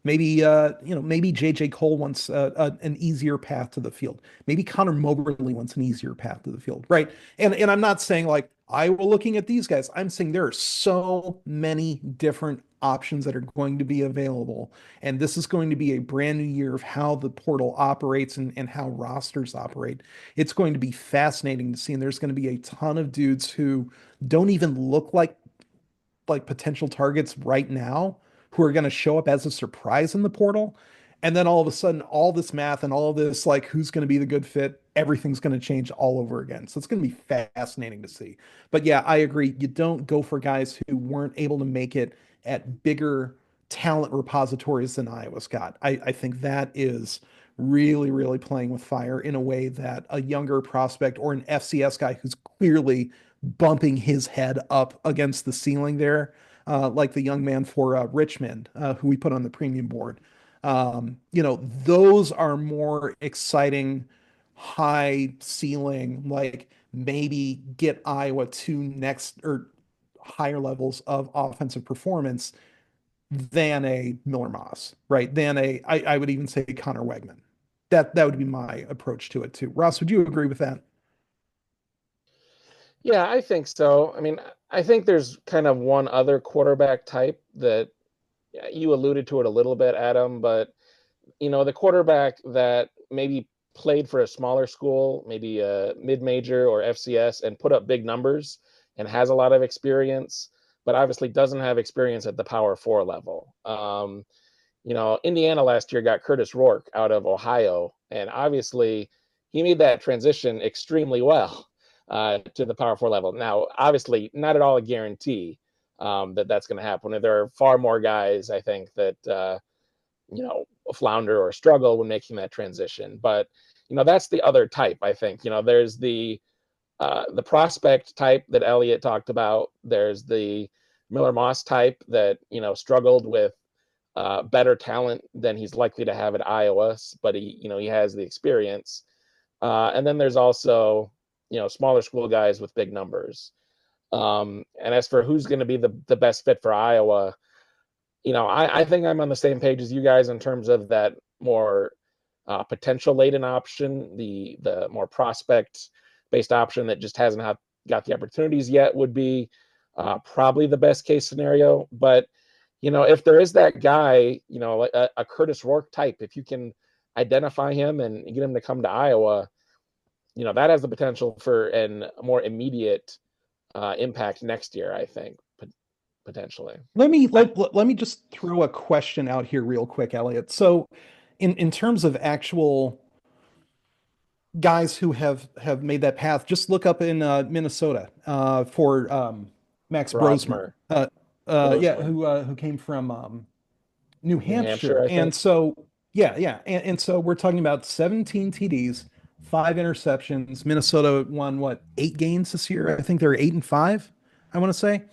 Maybe JJ Cole wants an easier path to the field. Maybe Connor Moberly wants an easier path to the field, right? And I'm not saying like Iowa looking at these guys. I'm saying there are so many different options that are going to be available, and this is going to be a brand new year of how the portal operates and how rosters operate. It's going to be fascinating to see, and there's going to be a ton of dudes who don't even look like potential targets right now who are going to show up as a surprise in the portal. And then all of a sudden, all this math and all this, like who's going to be the good fit, everything's going to change all over again. So it's going to be fascinating to see. But yeah, I agree. You don't go for guys who weren't able to make it at bigger talent repositories than Iowa's got. I think that is really, really playing with fire in a way that a younger prospect or an FCS guy who's clearly bumping his head up against the ceiling there, like the young man for Richmond, who we put on the premium board. Those are more exciting, high ceiling, like maybe get Iowa to next or higher levels of offensive performance than a Miller Moss, right? I would even say Connor Wegman. That would be my approach to it too. Ross, would you agree with that? Yeah, I think so. I mean, I think there's kind of one other quarterback type that you alluded to it a little bit, Adam, but the quarterback that maybe played for a smaller school, maybe a mid-major or FCS, and put up big numbers and has a lot of experience, but obviously doesn't have experience at the Power 4 level. Indiana last year got Curtis Rourke out of Ohio, and obviously he made that transition extremely well to the Power 4 level. Now, obviously, not at all a guarantee that that's going to happen. There are far more guys, I think, that flounder or struggle when making that transition. But that's the other type. I think there's the prospect type that Eliot talked about. There's the Miller Moss type that struggled with better talent than he's likely to have at Iowa, but he has the experience. And then there's also smaller school guys with big numbers. And as for who's going to be the best fit for Iowa, I think I'm on the same page as you guys in terms of that more potential laden option, the more prospect based option that just hasn't got the opportunities yet would be probably the best case scenario. But if there is that guy, like a Curtis Rourke type, if you can identify him and get him to come to Iowa, that has the potential for a more immediate impact next year, I think, potentially. Let me just throw a question out here real quick, Elliot. So, in terms of actual guys who have made that path, just look up in Minnesota for Max Brosmer. Brosmer, Yeah, Brosmer, who came from New New Hampshire, Hampshire. I And think. so, yeah, yeah. And so we're talking about 17 TDs, 5 interceptions. Minnesota won what, 8 games this year? I think they're 8-5, I want to say.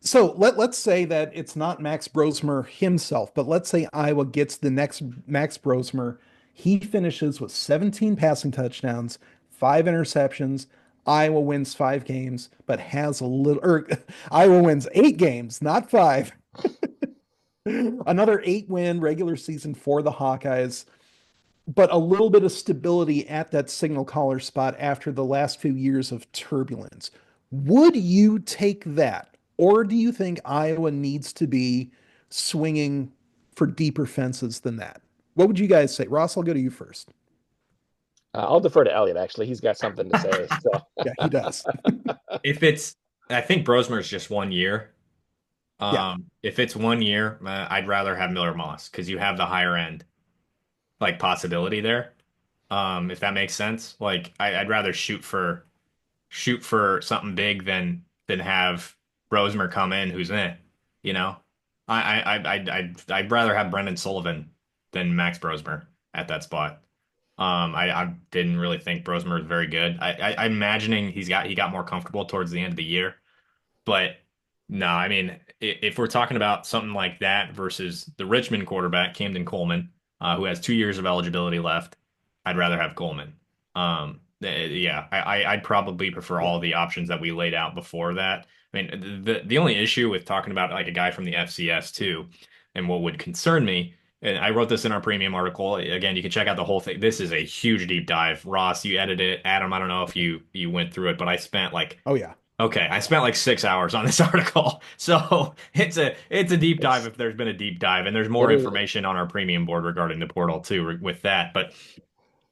So let's say that it's not Max Brosmer himself, but let's say Iowa gets the next Max Brosmer. He finishes with 17 passing touchdowns, 5 interceptions. Iowa wins 5 games, but has a little, or Iowa wins 8 games, not five. Another 8 win regular season for the Hawkeyes, but a little bit of stability at that signal caller spot after the last few years of turbulence. Would you take that? Or do you think Iowa needs to be swinging for deeper fences than that? What would you guys say? Ross, I'll go to you first. I'll defer to Eliot. Actually, he's got something to say. So Yeah, he does. If it's, I think Brosmer's just 1 year. Yeah. If it's 1 year, I'd rather have Miller Moss because you have the higher end like possibility there. If that makes sense. Like I'd rather shoot for something big than have Brosmer come in who's in it, you know. I'd rather have Brendan Sullivan than Max Brosmer at that spot. I didn't really think Brosmer was very good. I'm imagining he got more comfortable towards the end of the year. But no, I mean, if we're talking about something like that versus the Richmond quarterback, Camden Coleman, who has 2 years of eligibility left, I'd rather have Coleman. Yeah, I'd probably prefer Yeah. all the options that we laid out before that. I mean, the only issue with talking about like a guy from the FCS too, and what would concern me, and I wrote this in our premium article. Again, you can check out the whole thing. This is a huge deep dive. Ross, you edited it. Adam, I don't know if you went through it, but I spent like Oh, yeah. Okay, I spent like 6 hours on this article, so it's a deep dive it's if there's been a deep dive, and there's it more is. information on our premium board regarding the portal too with that. But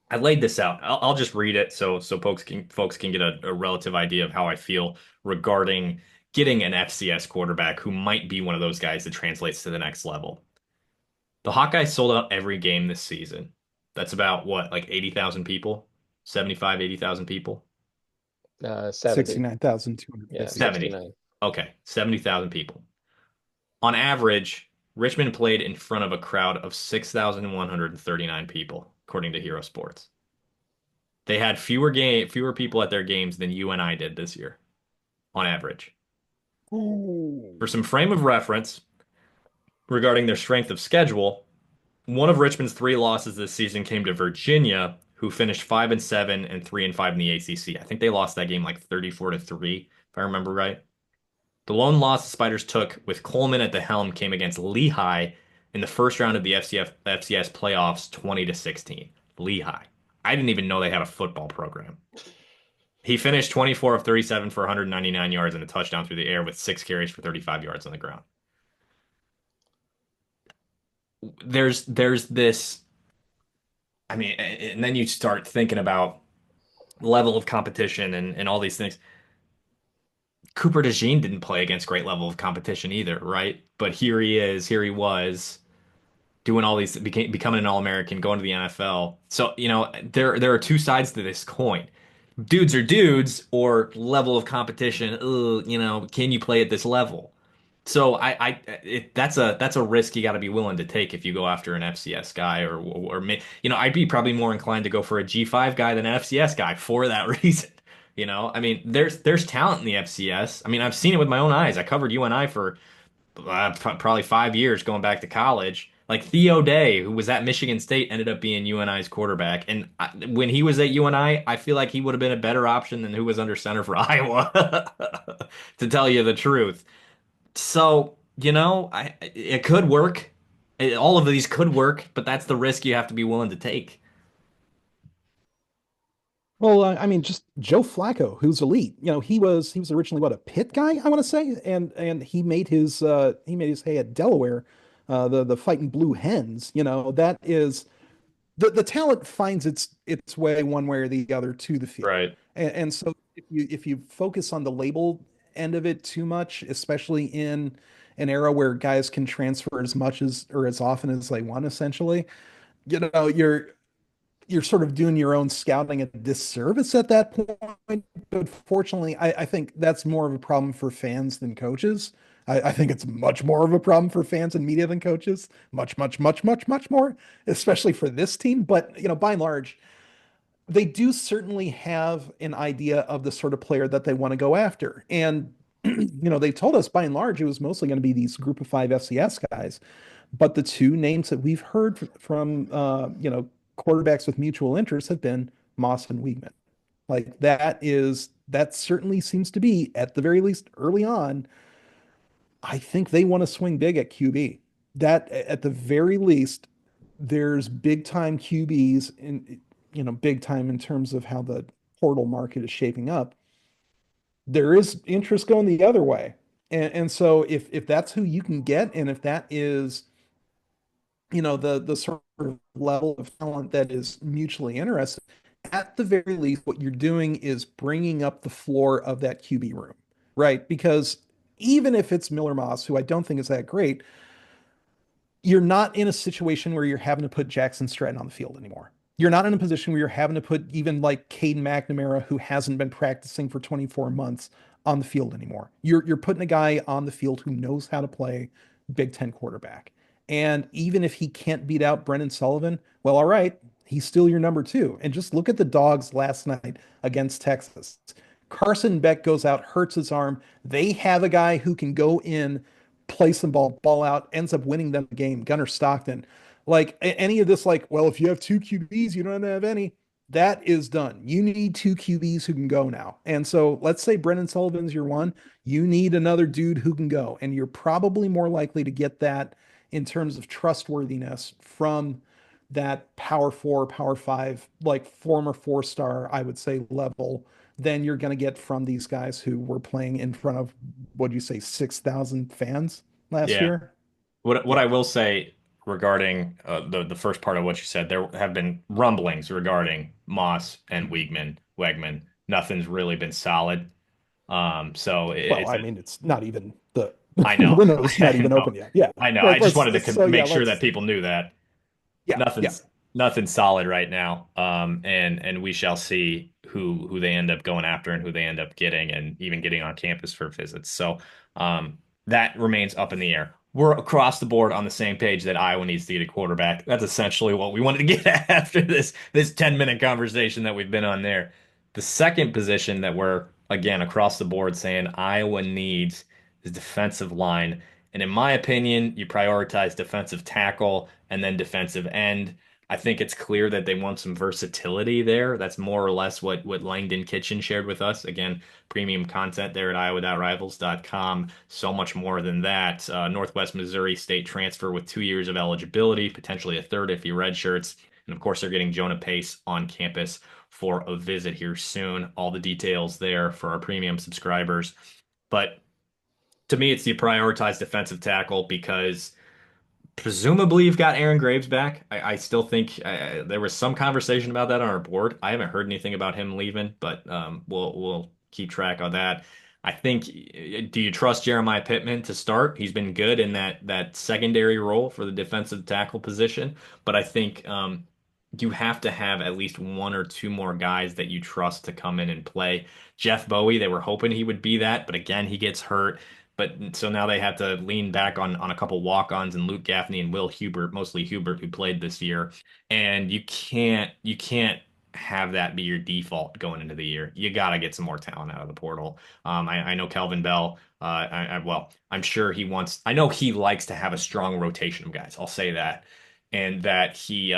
I laid this out. I'll just read it so folks can get a relative idea of how I feel regarding getting an FCS quarterback who might be one of those guys that translates to the next level. The Hawkeyes sold out every game this season. That's about what, like 80,000 people, 75, 80,000 people. 70. Yeah, 69,250. 70. 69. Okay, 70,000 people. On average, Richmond played in front of a crowd of 6,139 people, according to Hero Sports. They had fewer people at their games than you and I did this year, on average. Ooh. For some frame of reference regarding their strength of schedule, one of Richmond's 3 losses this season came to Virginia, who finished 5-7 and 3-5 in the ACC. I think they lost that game like 34-3, if I remember right. The lone loss the Spiders took with Coleman at the helm came against Lehigh in the first round of the FCS playoffs, 20-16. Lehigh. I didn't even know they had a football program. He finished 24 of 37 for 199 yards and a touchdown through the air with 6 carries for 35 yards on the ground. There's this, I mean, and then you start thinking about level of competition and all these things. Cooper DeJean didn't play against great level of competition either, right? But here he was doing all these, becoming an All-American, going to the NFL. So, there are two sides to this coin. Dudes are dudes, or level of competition. Can you play at this level? So that's a risk you got to be willing to take if you go after an FCS guy, I'd be probably more inclined to go for a G5 guy than an FCS guy for that reason. I mean, there's talent in the FCS. I mean, I've seen it with my own eyes. I covered UNI for probably 5 years going back to college. Like Theo Day, who was at Michigan State, ended up being UNI's quarterback. And when he was at UNI, I feel like he would have been a better option than who was under center for Iowa, to tell you the truth. So, it could work. All of these could work, but that's the risk you have to be willing to take. Well, I mean, just Joe Flacco, who's elite. He was originally what, a Pitt guy, I want to say, and he made his hay at Delaware, the fighting Blue Hens. That is the talent finds its way one way or the other to the field. Right. And so if you focus on the label end of it too much, especially in an era where guys can transfer as much as or as often as they want, essentially, you're sort of doing your own scouting a disservice at that point. But fortunately, I think that's more of a problem for fans than coaches. I think it's much more of a problem for fans and media than coaches. Much, much, much, much, much more, especially for this team. But by and large, they do certainly have an idea of the sort of player that they want to go after. And they told us by and large it was mostly going to be these group of five FCS guys. But the two names that we've heard from quarterbacks with mutual interest have been Moss and Weigman. Like that certainly seems to be, at the very least early on, I think they want to swing big at QB. That at the very least, there's big time QBs in big time in terms of how the portal market is shaping up. There is interest going the other way. And so if that's who you can get, and if that is the sort of level of talent that is mutually interested, at the very least, what you're doing is bringing up the floor of that QB room, right? Because even if it's Miller Moss, who I don't think is that great, you're not in a situation where you're having to put Jackson Stratton on the field anymore. You're not in a position where you're having to put even like Caden McNamara, who hasn't been practicing for 24 months, on the field anymore. You're putting a guy on the field who knows how to play Big Ten quarterback. And even if he can't beat out Brendan Sullivan, well, all right, he's still your number two. And just look at the Dogs last night against Texas. Carson Beck goes out, hurts his arm. They have a guy who can go in, play some ball out, ends up winning them the game. Gunnar Stockton. Like any of this, like, well, if you have two QBs, you don't have any. That is done. You need two QBs who can go now. And so let's say Brendan Sullivan's your one. You need another dude who can go. And you're probably more likely to get that in terms of trustworthiness from that power four, power five, like former four-star, I would say, level than you're going to get from these guys who were playing in front of, what'd you say, 6,000 fans last Yeah. year? What Yeah. I will say regarding the first part of what you said, there have been rumblings regarding Moss and Wegman. Nothing's really been solid. So Well, it's I mean, it's not even the I the know. window's not I even know. open yet. Yeah. I know. I Let, just let's wanted to so yeah, make sure that let's people knew that yeah, yeah. nothing's nothing's solid right now. And we shall see who they end up going after and who they end up getting and even getting on campus for visits. So that remains up in the air. We're across the board on the same page that Iowa needs to get a quarterback. That's essentially what we wanted to get at after this 10-minute conversation that we've been on there. The second position that we're again across the board saying Iowa needs is defensive line. And in my opinion, you prioritize defensive tackle and then defensive end. I think it's clear that they want some versatility there. That's more or less what Langdon Kitchen shared with us. Again, premium content there at iowa.rivals.com. So much more than that. Northwest Missouri State transfer with 2 years of eligibility, potentially a third if he redshirts. And of course, they're getting Jonah Pace on campus for a visit here soon. All the details there for our premium subscribers. But to me, it's the prioritized defensive tackle because presumably you've got Aaron Graves back. I still think there was some conversation about that on our board. I haven't heard anything about him leaving, but we'll keep track of that. I think, do you trust Jeremiah Pittman to start? He's been good in that secondary role for the defensive tackle position, but I think you have to have at least one or two more guys that you trust to come in and play. Jeff Bowie, they were hoping he would be that, but again, he gets hurt. But so now they have to lean back on a couple walk-ons and Luke Gaffney and Will Hubert, mostly Hubert, who played this year. And you can't have that be your default going into the year. You got to get some more talent out of the portal. I know Kelvin Bell. Well, I'm sure he wants. I know he likes to have a strong rotation of guys. I'll say that, and that he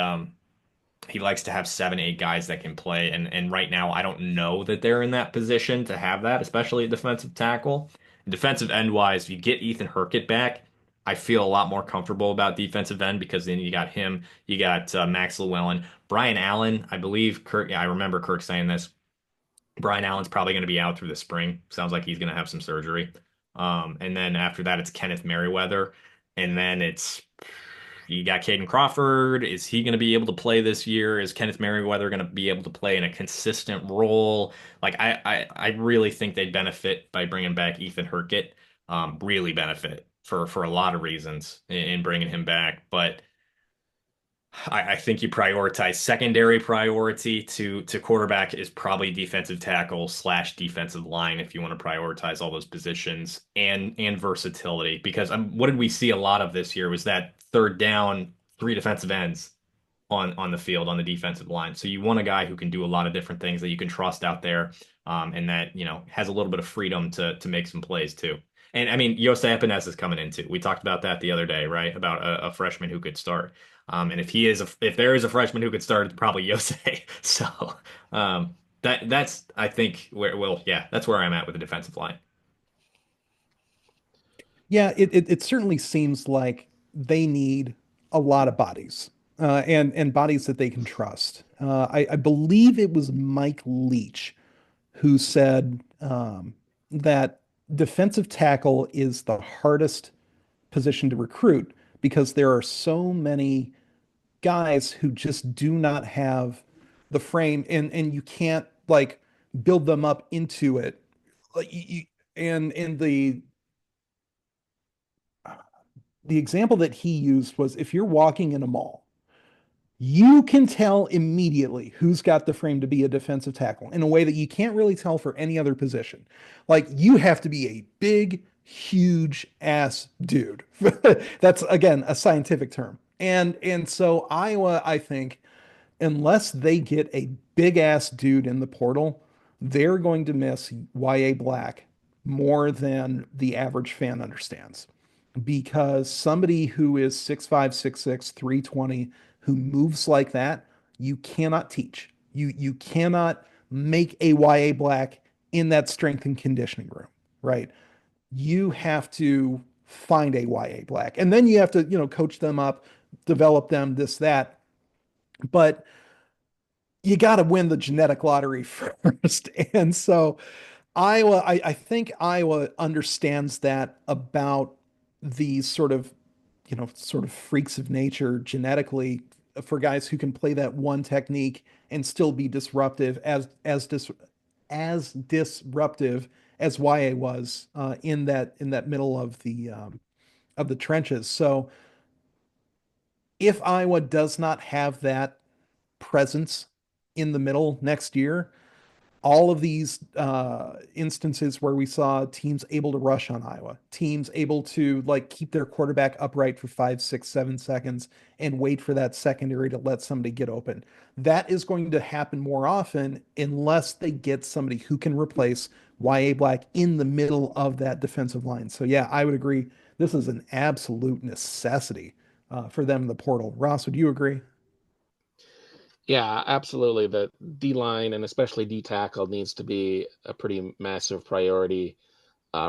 likes to have 7, 8 guys that can play. And right now, I don't know that they're in that position to have that, especially at defensive tackle. Defensive end wise, if you get Ethan Hurkett back, I feel a lot more comfortable about defensive end because then you got him, you got Max Llewellyn, Brian Allen. I believe Kirk. Yeah, I remember Kirk saying this. Brian Allen's probably going to be out through the spring. Sounds like he's going to have some surgery. And then after that, it's Kenneth Merriweather, and then it's You got Caden Crawford. Is he going to be able to play this year? Is Kenneth Merriweather going to be able to play in a consistent role? Like I really think they'd benefit by bringing back Ethan Hurkett. Really benefit for a lot of reasons in bringing him back. But I think you prioritize secondary priority to quarterback is probably defensive tackle slash defensive line if you want to prioritize all those positions and versatility. Because what did we see a lot of this year was that third down, three defensive ends on the field on the defensive line. So you want a guy who can do a lot of different things that you can trust out there, and that has a little bit of freedom to make some plays too. And I mean, Yosef Epinez is coming in too. We talked about that the other day, right? About a freshman who could start. And if there is a freshman who could start, it's probably Yosef. So that's I think that's where I'm at with the defensive line. Yeah, it certainly seems like they need a lot of bodies, and bodies that they can trust. I believe it was Mike Leach who said that defensive tackle is the hardest position to recruit because there are so many guys who just do not have the frame, and you can't like build them up into it. Like and the example that he used was if you're walking in a mall, you can tell immediately who's got the frame to be a defensive tackle in a way that you can't really tell for any other position. Like you have to be a big, huge ass dude. That's again a scientific term. And so Iowa, I think, unless they get a big ass dude in the portal, they're going to miss YA Black more than the average fan understands. Because somebody who is 6'5", 6'6", 320, who moves like that, you cannot teach. You cannot make a YA Black in that strength and conditioning room, right? You have to find a YA Black. And then you have to, coach them up, develop them, this, that. But you got to win the genetic lottery first. And so Iowa, I think Iowa understands that about these sort of freaks of nature genetically for guys who can play that one technique and still be disruptive as disruptive as YA was in that middle of the trenches. So if Iowa does not have that presence in the middle next year, all of these instances where we saw teams able to rush on Iowa, teams able to like keep their quarterback upright for 5, 6, 7 seconds and wait for that secondary to let somebody get open. That is going to happen more often unless they get somebody who can replace YA Black in the middle of that defensive line. So yeah, I would agree. This is an absolute necessity for them in the portal. Ross, would you agree? Yeah, absolutely. The D line and especially D tackle needs to be a pretty massive priority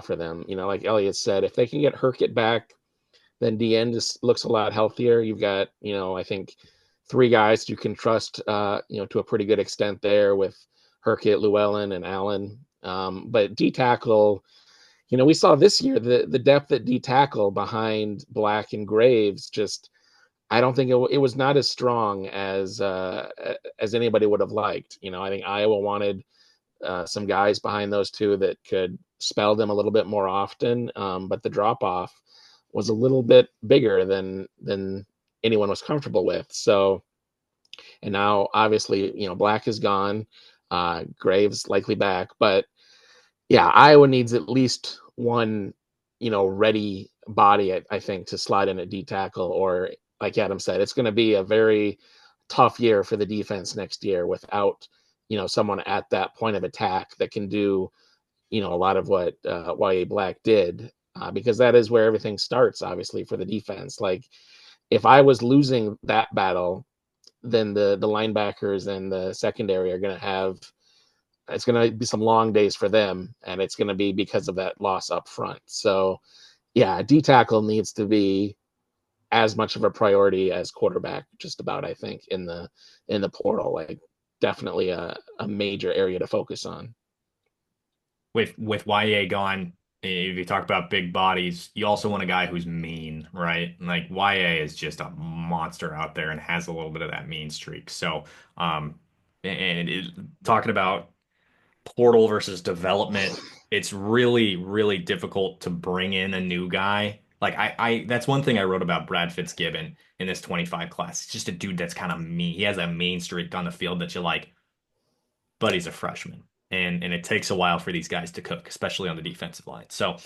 for them. Like Eliot said, if they can get Herkett back, then D end just looks a lot healthier. You've got, I think three guys you can trust, to a pretty good extent there with Herkett, Llewellyn, and Allen. But D tackle, we saw this year the depth at D tackle behind Black and Graves just I don't think it was not as strong as anybody would have liked. I think Iowa wanted some guys behind those two that could spell them a little bit more often, but the drop off was a little bit bigger than anyone was comfortable with. So, and now obviously Black is gone, Graves likely back, but yeah, Iowa needs at least one ready body, I think, to slide in at D tackle, or like Adam said, it's going to be a very tough year for the defense next year without, someone at that point of attack that can do, a lot of what YA Black did, because that is where everything starts, obviously, for the defense. Like, if I was losing that battle, then the linebackers and the secondary are going to have, it's going to be some long days for them, and it's going to be because of that loss up front. So, yeah, D tackle needs to be as much of a priority as quarterback, just about, I think, in the portal. Like, definitely a major area to focus on. With YA gone, If you talk about big bodies, you also want a guy who's mean, right? Like YA is just a monster out there and has a little bit of that mean streak. So, and talking about portal versus development, it's really, really difficult to bring in a new guy. Like that's one thing I wrote about Brad Fitzgibbon in this 25 class. It's just a dude that's kind of mean. He has a mean streak on the field that you like, but he's a freshman. And it takes a while for these guys to cook, especially on the defensive line. So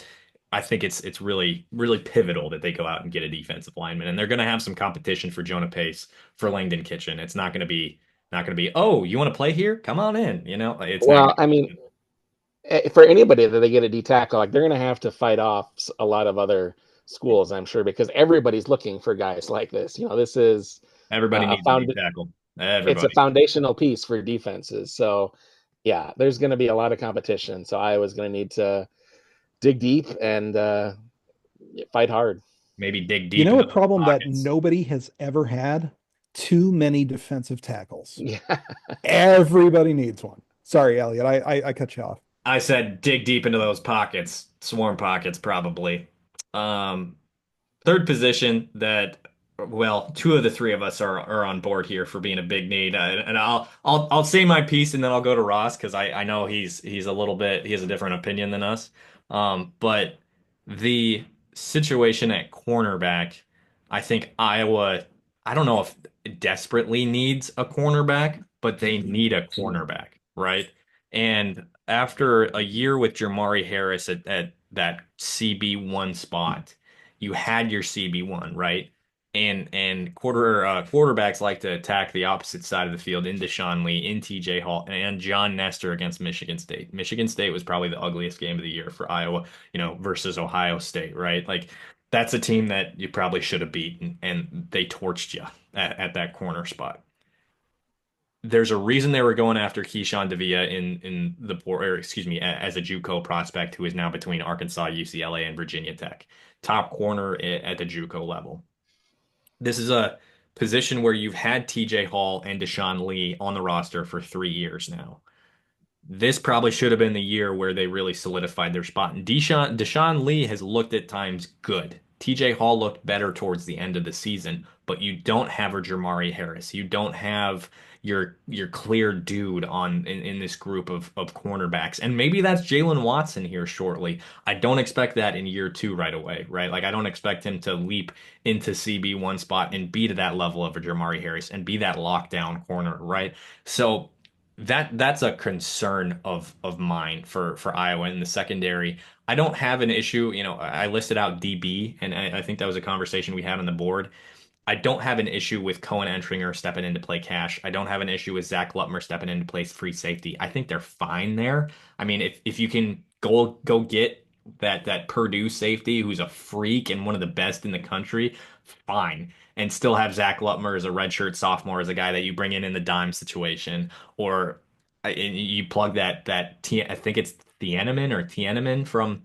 I think it's really, really pivotal that they go out and get a defensive lineman. And they're gonna have some competition for Jonah Pace, for Langdon Kitchen. It's not gonna be, oh, you want to play here? Come on in. It's not gonna Well, I mean, for anybody that they get a D tackle, like they're going to have to fight off a lot of other schools, I'm sure, because everybody's looking for guys like this. This is everybody a needs a D found tackle. it's a Everybody. foundational piece for defenses. So, yeah, there's going to be a lot of competition. So Iowa's going to need to dig deep and fight hard. Maybe dig You deep know a into those problem that pockets. nobody has ever had? Too many defensive tackles. Yeah. Everybody needs one. Sorry, Elliot, I cut you off. I said dig deep into those pockets, swarm pockets, probably. Um, Third position that, well, two of the three of us are on board here for being a big need, and I'll say my piece and then I'll go to Ross because I know he's a little bit he has a different opinion than us. But the situation at cornerback, I think Iowa, I don't know if desperately needs a cornerback, but they need a cornerback, right? And after a year with Jamari Harris at that CB1 spot, you had your CB1, right? And quarterbacks like to attack the opposite side of the field in Deshaun Lee, in TJ Hall, and John Nestor against Michigan State. Michigan State was probably the ugliest game of the year for Iowa, versus Ohio State, right? Like that's a team that you probably should have beaten, and they torched you at that corner spot. There's a reason they were going after Keyshawn Devia in the or excuse me, as a JUCO prospect who is now between Arkansas, UCLA, and Virginia Tech, top corner at the JUCO level. This is a position where you've had TJ Hall and Deshaun Lee on the roster for 3 years now. This probably should have been the year where they really solidified their spot. And Deshaun Lee has looked at times good. TJ Hall looked better towards the end of the season, but you don't have a Jamari Harris. You don't have your clear dude in this group of cornerbacks. And maybe that's Jalen Watson here shortly. I don't expect that in year two right away, right? Like I don't expect him to leap into CB1 spot and be to that level of a Jamari Harris and be that lockdown corner, right? So that's a concern of mine for Iowa in the secondary. I don't have an issue. I listed out DB, and I think that was a conversation we had on the board. I don't have an issue with Cohen Entringer stepping in to play cash. I don't have an issue with Zach Lutmer stepping in to play free safety. I think they're fine there. I mean, if you can go get that Purdue safety who's a freak and one of the best in the country, fine. And still have Zach Lutmer as a redshirt sophomore as a guy that you bring in the dime situation, or and you plug I think it's Thieneman from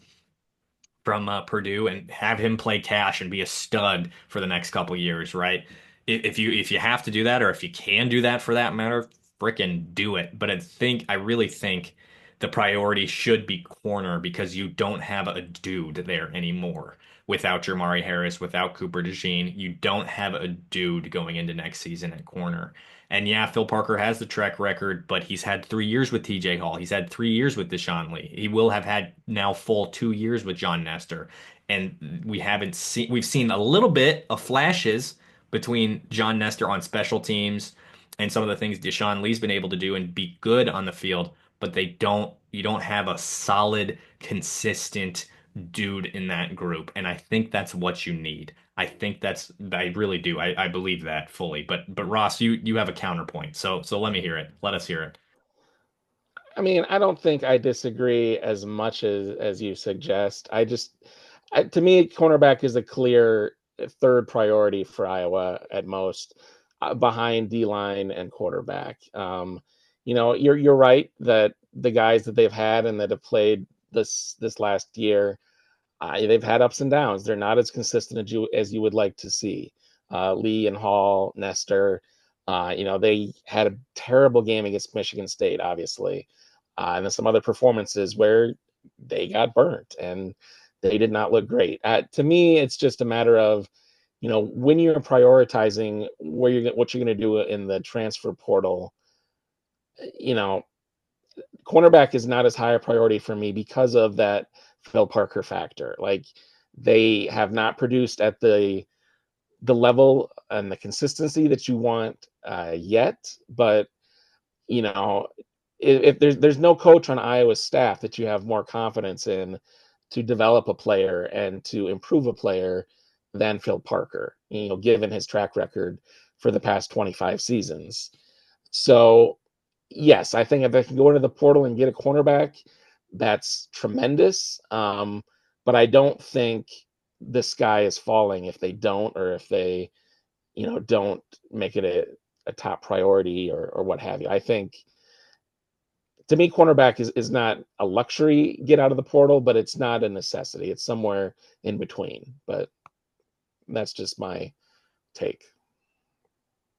Purdue and have him play cash and be a stud for the next couple years, right? If you have to do that, or if you can do that for that matter, frickin' do it. But I really think the priority should be corner because you don't have a dude there anymore. Without Jamari Harris, without Cooper DeJean, you don't have a dude going into next season at corner. And yeah, Phil Parker has the track record, but he's had 3 years with TJ Hall. He's had 3 years with Deshaun Lee. He will have had now full 2 years with John Nestor. And we've seen a little bit of flashes between John Nestor on special teams and some of the things Deshaun Lee's been able to do and be good on the field, but you don't have a solid, consistent dude in that group. And I think that's what you need. I really do. I believe that fully. But Ross, you have a counterpoint. So let me hear it. Let us hear it. I mean, I don't think I disagree as much as you suggest. To me, cornerback is a clear third priority for Iowa at most, behind D line and quarterback. You're right that the guys that they've had and that have played this last year, they've had ups and downs. They're not as consistent as you would like to see. Lee and Hall, Nestor, they had a terrible game against Michigan State, obviously, and then some other performances where they got burnt and they did not look great. To me, it's just a matter of, when you're prioritizing what you're going to do in the transfer portal, you know, cornerback is not as high a priority for me because of that Phil Parker factor. Like, they have not produced at the level and the consistency that you want yet. But you know, if there's no coach on Iowa's staff that you have more confidence in to develop a player and to improve a player than Phil Parker, given his track record for the past 25 seasons. So, yes, I think if they can go into the portal and get a cornerback, that's tremendous. But I don't think the sky is falling if they don't, or if they, don't make it a top priority or what have you. I think, to me, cornerback is not a luxury get out of the portal, but it's not a necessity. It's somewhere in between. But that's just my take.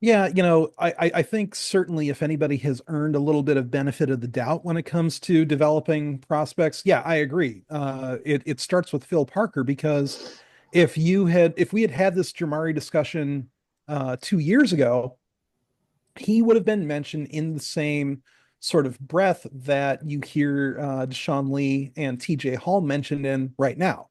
Yeah, I think certainly if anybody has earned a little bit of benefit of the doubt when it comes to developing prospects, yeah, I agree. It starts with Phil Parker, because if we had had this Jamari discussion 2 years ago, he would have been mentioned in the same sort of breath that you hear Deshaun Lee and TJ Hall mentioned in right now,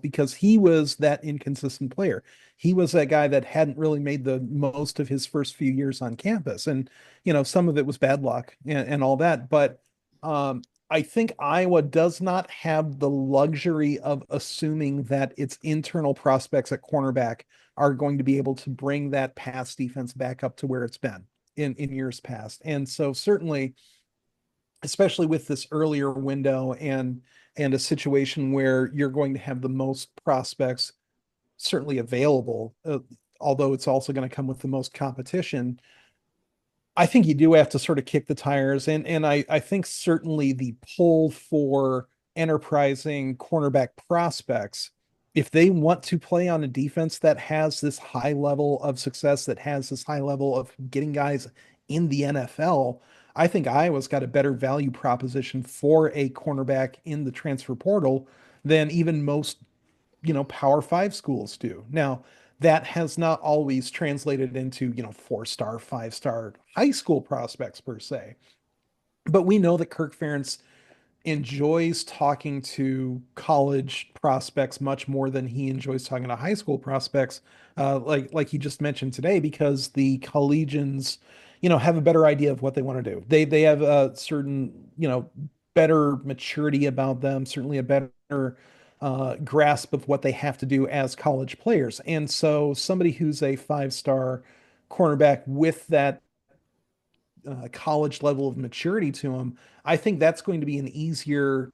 because he was that inconsistent player. He was that guy that hadn't really made the most of his first few years on campus. And, some of it was bad luck and all that. But I think Iowa does not have the luxury of assuming that its internal prospects at cornerback are going to be able to bring that pass defense back up to where it's been in years past. And so certainly, especially with this earlier window and a situation where you're going to have the most prospects certainly available, although it's also going to come with the most competition, I think you do have to sort of kick the tires. And I think certainly the pull for enterprising cornerback prospects, if they want to play on a defense that has this high level of success, that has this high level of getting guys in the NFL, I think Iowa's got a better value proposition for a cornerback in the transfer portal than even most, Power Five schools do. Now, that has not always translated into, 4-star, 5-star high school prospects per se. But we know that Kirk Ferentz enjoys talking to college prospects much more than he enjoys talking to high school prospects, like he just mentioned today, because the collegians, have a better idea of what they want to do. They have a certain, better maturity about them, certainly a better grasp of what they have to do as college players. And so somebody who's a 5-star cornerback with that college level of maturity to him, I think that's going to be an easier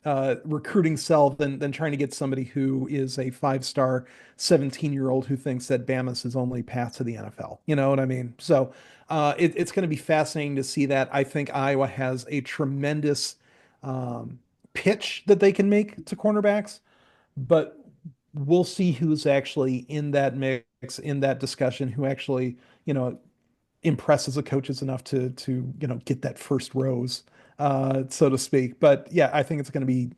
recruiting sell than trying to get somebody who is a 5-star 17-year-old who thinks that Bama's his only path to the NFL. You know what I mean? So it's going to be fascinating to see that. I think Iowa has a tremendous pitch that they can make to cornerbacks, but we'll see who's actually in that mix, in that discussion, who actually, impresses the coaches enough to get that first rose, so to speak. But yeah, I think it's going to be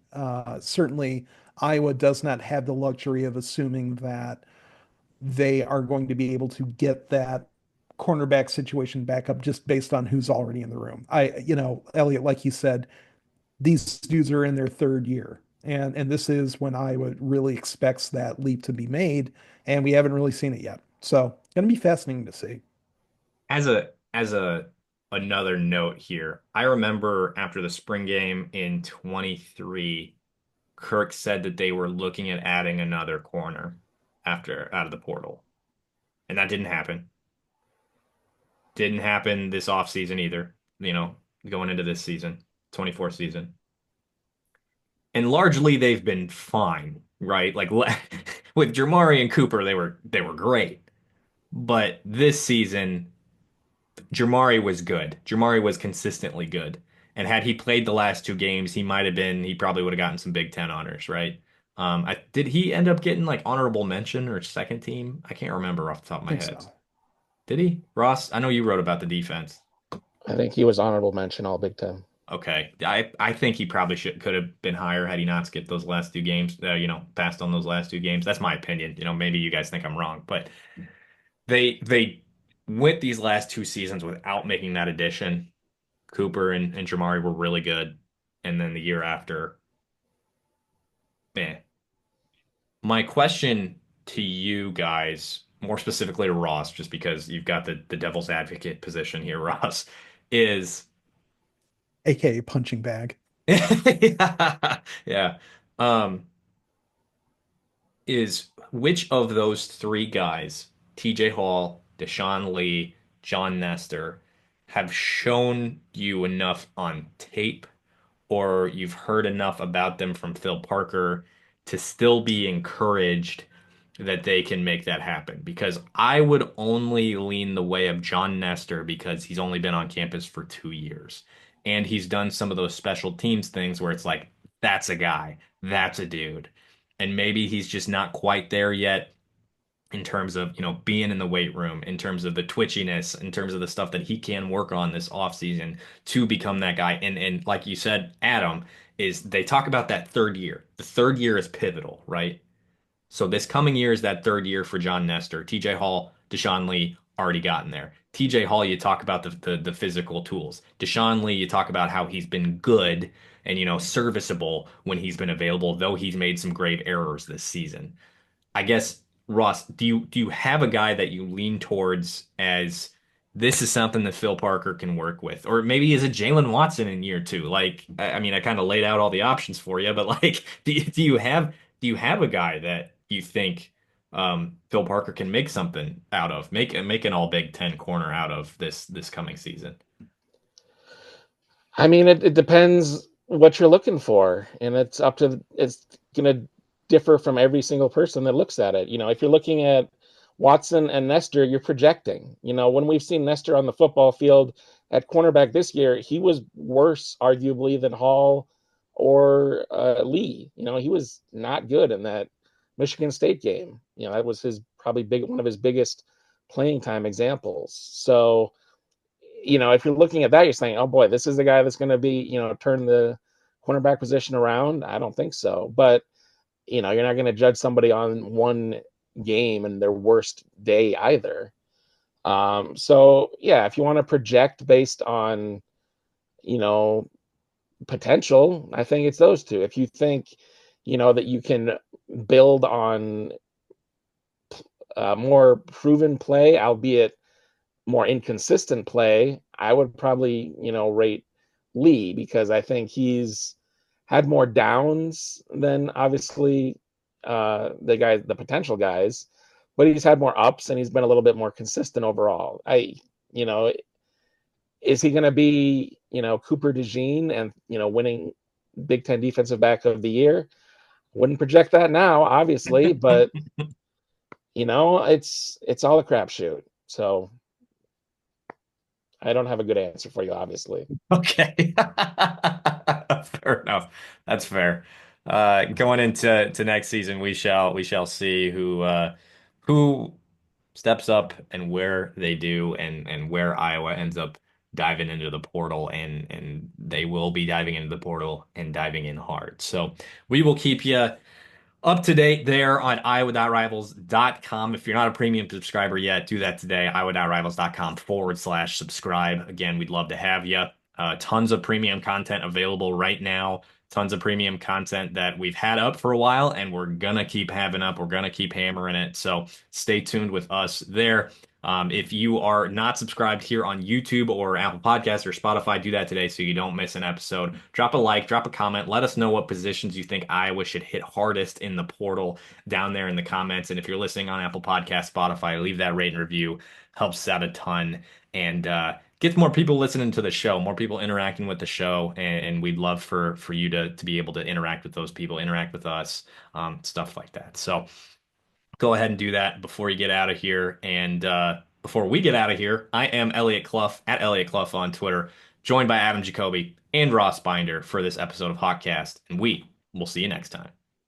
certainly, Iowa does not have the luxury of assuming that they are going to be able to get that cornerback situation back up just based on who's already in the room. Eliot, like you said, these dudes are in their third year. And this is when Iowa really expects that leap to be made, and we haven't really seen it yet. So it's going to be fascinating to see. As a another note here, I remember after the spring game in 23, Kirk said that they were looking at adding another corner after out of the portal. And that didn't happen. Didn't happen this offseason either, going into this season, 24 season. And largely they've been fine, right? Like with Jamari and Cooper, they were great. But this season, Jamari was good. Jamari was consistently good. And had he played the last two games, he probably would have gotten some Big Ten honors, right? Did he end up getting like honorable mention or second team? I can't remember off the top of I my think head. so. Did he? Ross, I know you wrote about the defense. I think he was honorable mention All Big Ten. Okay. I think he probably could have been higher had he not skipped those last two games, passed on those last two games. That's my opinion. Maybe you guys think I'm wrong, but they went these last two seasons without making that addition. Cooper and Jamari were really good. And then the year after, eh. My question to you guys, more specifically to Ross, just because you've got the devil's advocate position here, Ross, is aka punching bag. yeah, yeah. Um, is which of those three guys, TJ Hall, Deshaun Lee, John Nestor, have shown you enough on tape or you've heard enough about them from Phil Parker to still be encouraged that they can make that happen? Because I would only lean the way of John Nestor because he's only been on campus for 2 years. And he's done some of those special teams things where it's like, that's a guy, that's a dude. And maybe he's just not quite there yet in terms of, being in the weight room, in terms of the twitchiness, in terms of the stuff that he can work on this offseason to become that guy. And like you said, Adam, is they talk about that third year. The third year is pivotal, right? So this coming year is that third year for John Nestor. TJ Hall, Deshaun Lee already gotten there. TJ Hall, you talk about the physical tools. Deshaun Lee, you talk about how he's been good and serviceable when he's been available, though he's made some grave errors this season. I guess, Ross, do you have a guy that you lean towards as this is something that Phil Parker can work with? Or maybe is it Jalen Watson in year two? Like, I mean, I kind of laid out all the options for you, but like, do you have a guy that you think Phil Parker can make something out of, make an all Big Ten corner out of this coming season? I mean, it depends what you're looking for, and it's going to differ from every single person that looks at it. If you're looking at Watson and Nestor, you're projecting. When we've seen Nestor on the football field at cornerback this year, he was worse, arguably, than Hall or Lee. He was not good in that Michigan State game. That was his probably one of his biggest playing time examples. So if you're looking at that, you're saying, oh boy, this is the guy that's going to be, turn the cornerback position around. I don't think so. But, you're not going to judge somebody on one game and their worst day either. So, yeah, if you want to project based on, potential, I think it's those two. If you think, that you can build on more proven play, albeit more inconsistent play, I would probably, rate Lee because I think he's had more downs than obviously the potential guys, but he's had more ups and he's been a little bit more consistent overall. You know, is he going to be, Cooper DeJean and, winning Big Ten Defensive Back of the Year? Wouldn't project that now, obviously, but it's all a crapshoot. So I don't have a good answer for you, obviously. Okay. Fair enough. That's fair. Going into next season, we shall see who steps up and where they do and where Iowa ends up diving into the portal and they will be diving into the portal and diving in hard. So we will keep you up to date there on iowa.rivals.com. If you're not a premium subscriber yet, do that today. iowa.rivals.com/subscribe. Again, we'd love to have you. Tons of premium content available right now. Tons of premium content that we've had up for a while and we're gonna keep having up. We're gonna keep hammering it. So stay tuned with us there. If you are not subscribed here on YouTube or Apple Podcasts or Spotify, do that today so you don't miss an episode. Drop a like, drop a comment. Let us know what positions you think Iowa should hit hardest in the portal down there in the comments. And if you're listening on Apple Podcasts, Spotify, leave that rate and review. Helps out a ton and gets more people listening to the show, more people interacting with the show. And we'd love for you to be able to interact with those people, interact with us, stuff like that. So go ahead and do that before you get out of here. And before we get out of here, I am Eliot Clough at Eliot Clough on Twitter, joined by Adam Jacoby and Ross Binder for this episode of HawkCast. And we will see you next time.